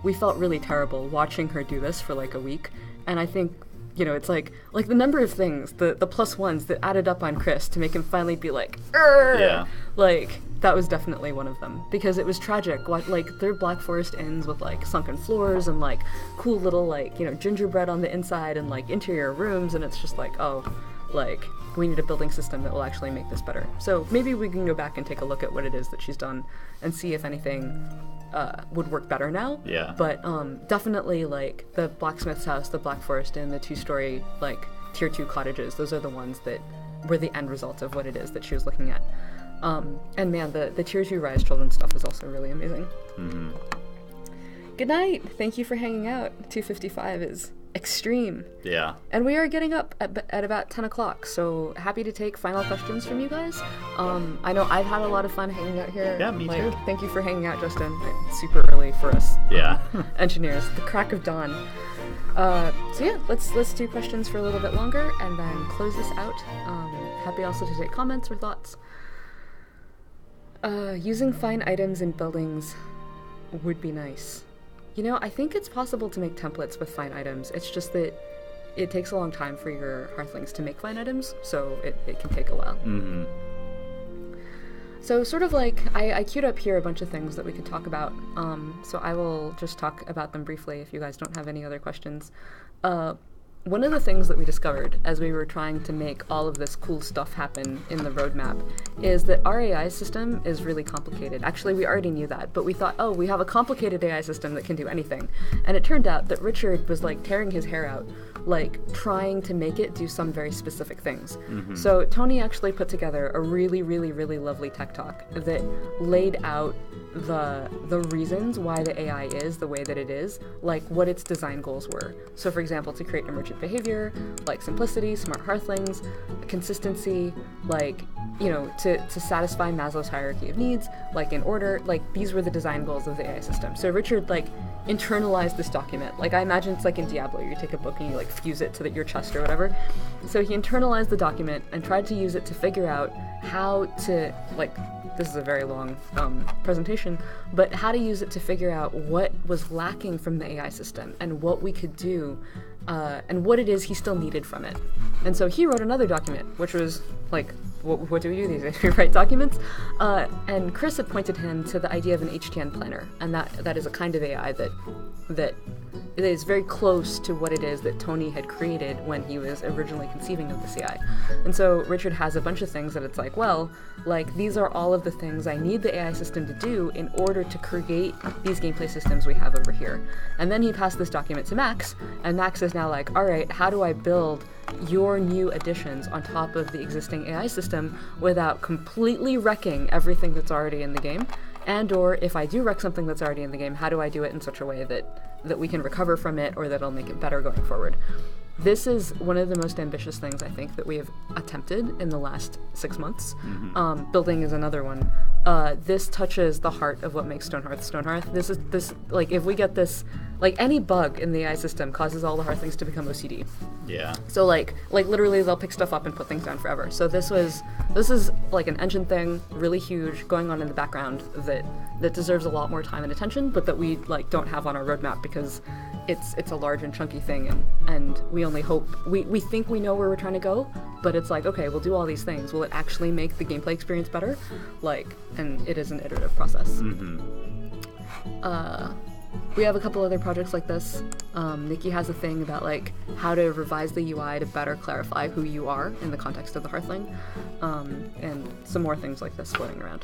we felt really terrible watching her do this for a week, and I think, it's the number of things, the plus ones that added up on Chris to make him finally be yeah. That was definitely one of them, because it was tragic. Their Black Forest inns with sunken floors and cool little gingerbread on the inside and interior rooms, and it's just we need a building system that will actually make this better. So maybe we can go back and take a look at what it is that she's done and see if anything would work better now. Yeah. But definitely the blacksmith's house, the Black Forest Inn, the 2-story Tier 2 cottages, those are the ones that were the end result of what it is that she was looking at. And man, the Tier 2 Rise Children stuff is also really amazing. Mm-hmm. Good night. Thank you for hanging out. 2:55 is extreme. Yeah. And we are getting up at about 10 o'clock, so happy to take final questions from you guys. I know I've had a lot of fun hanging out here. Yeah, me too. Thank you for hanging out, Justin. It's super early for us. Yeah. Engineers. The crack of dawn. So yeah, let's do questions for a little bit longer and then close this out. Happy also to take comments or thoughts. Using fine items in buildings would be nice. You know, I think it's possible to make templates with fine items. It's just that it takes a long time for your Hearthlings to make fine items, so it can take a while. Mm-hmm. So sort of like, I queued up here a bunch of things that we could talk about, so I will just talk about them briefly if you guys don't have any other questions. One of the things that we discovered as we were trying to make all of this cool stuff happen in the roadmap is that our AI system is really complicated. Actually, we already knew that, but we thought, oh, we have a complicated AI system that can do anything. And it turned out that Richard was like tearing his hair out, like trying to make it do some very specific things. Mm-hmm. So Tony actually put together a really, really, really lovely tech talk that laid out the reasons why the AI is the way that it is, like what its design goals were. So for example, to create emergent behavior, like simplicity, smart hearthlings, consistency, like, you know, to satisfy Maslow's hierarchy of needs, like in order, like these were the design goals of the AI system. So Richard like internalized this document. Like I imagine it's like in Diablo, you take a book and you like fuse it to your chest or whatever. So he internalized the document and tried to use it to figure out how to, like, this is a very long presentation, but how to use it to figure out what was lacking from the AI system and what we could do and what it is he still needed from it. And so he wrote another document, which was like, what do we do these days? We write documents. And Chris had pointed him to the idea of an HTN planner, and that is a kind of AI that is very close to what it is that Tony had created when he was originally conceiving of the CI. And so Richard has a bunch of things that it's like, well, like these are all of the things I need the AI system to do in order to create these gameplay systems we have over here. And then he passed this document to Max, and Max is now like, all right, how do I build your new additions on top of the existing AI system without completely wrecking everything that's already in the game? And or if I do wreck something that's already in the game, how do I do it in such a way that we can recover from it or that'll make it better going forward? This is one of the most ambitious things I think that we have attempted in the last 6 months. Mm-hmm. Building is another one. This touches the heart of what makes Stonehearth. This like if we get this, like any bug in the AI system causes all the Hearthlings to become OCD. Yeah. So like literally they'll pick stuff up and put things down forever. So this is like an engine thing, really huge, going on in the background that deserves a lot more time and attention, but that we like don't have on our roadmap because it's a large and chunky thing, and we only hope we think we know where we're trying to go, but it's like, okay, we'll do all these things. Will it actually make the gameplay experience better? Like, and it is an iterative process. Mm-hmm. We have a couple other projects like this. Nikki has a thing about like how to revise the UI to better clarify who you are in the context of the Hearthling, and some more things like this floating around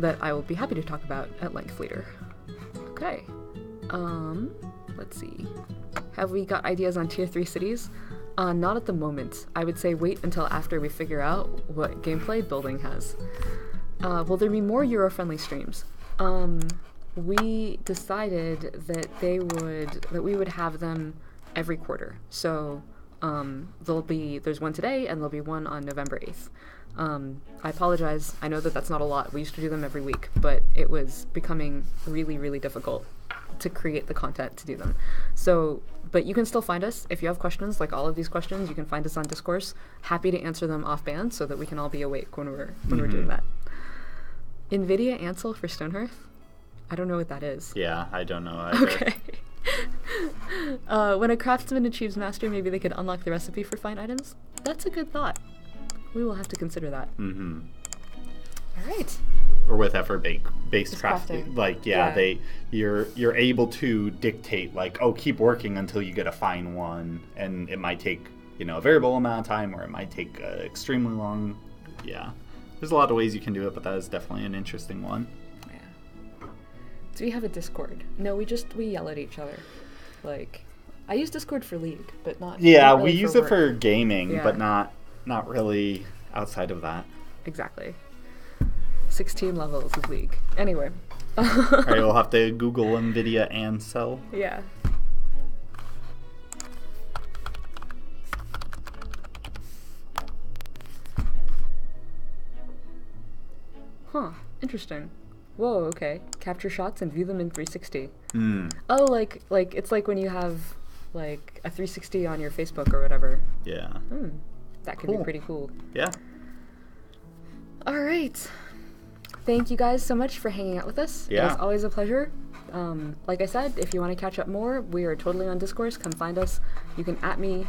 that I will be happy to talk about at length later. Okay. Let's see. Have we got ideas on tier 3 cities? Not at the moment. I would say wait until after we figure out what gameplay building has. Will there be more Euro-friendly streams? We decided that we would have them every quarter. So there's one today and there'll be one on November 8th. I apologize. I know that that's not a lot. We used to do them every week, but it was becoming really, really difficult to create the content to do them. So, but you can still find us if you have questions, like all of these questions. You can find us on Discourse. Happy to answer them off band so that we can all be awake when we're doing that. NVIDIA Ansel for Stonehearth? I don't know what that is. Yeah, I don't know either. Okay. When a craftsman achieves mastery, maybe they could unlock the recipe for fine items. That's a good thought. We will have to consider that. Mm-hmm. All right. Or with effort-based crafting. Like, yeah, you're able to dictate, like, oh, keep working until you get a fine one, and it might take, a variable amount of time, or it might take extremely long. Yeah. There's a lot of ways you can do it, but that is definitely an interesting one. Yeah. Do we have a Discord? No, we yell at each other. Like, I use Discord for League, but not. Yeah, not really we use for it for gaming, but not really outside of that. Exactly. 16 levels of League. Anyway. All right, we'll have to Google NVIDIA Ansel. Yeah. Huh. Interesting. Whoa, okay. Capture shots and view them in 360. Mm. Oh, like it's like when you have like a 360 on your Facebook or whatever. Yeah. That could be pretty cool. Yeah. All right. Thank you guys so much for hanging out with us. Yeah. It was always a pleasure. Like I said, if you want to catch up more, we are totally on Discourse. Come find us. You can @ me,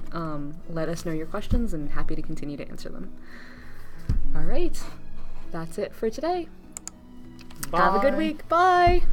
let us know your questions, and happy to continue to answer them. All right. That's it for today. Bye. Have a good week. Bye.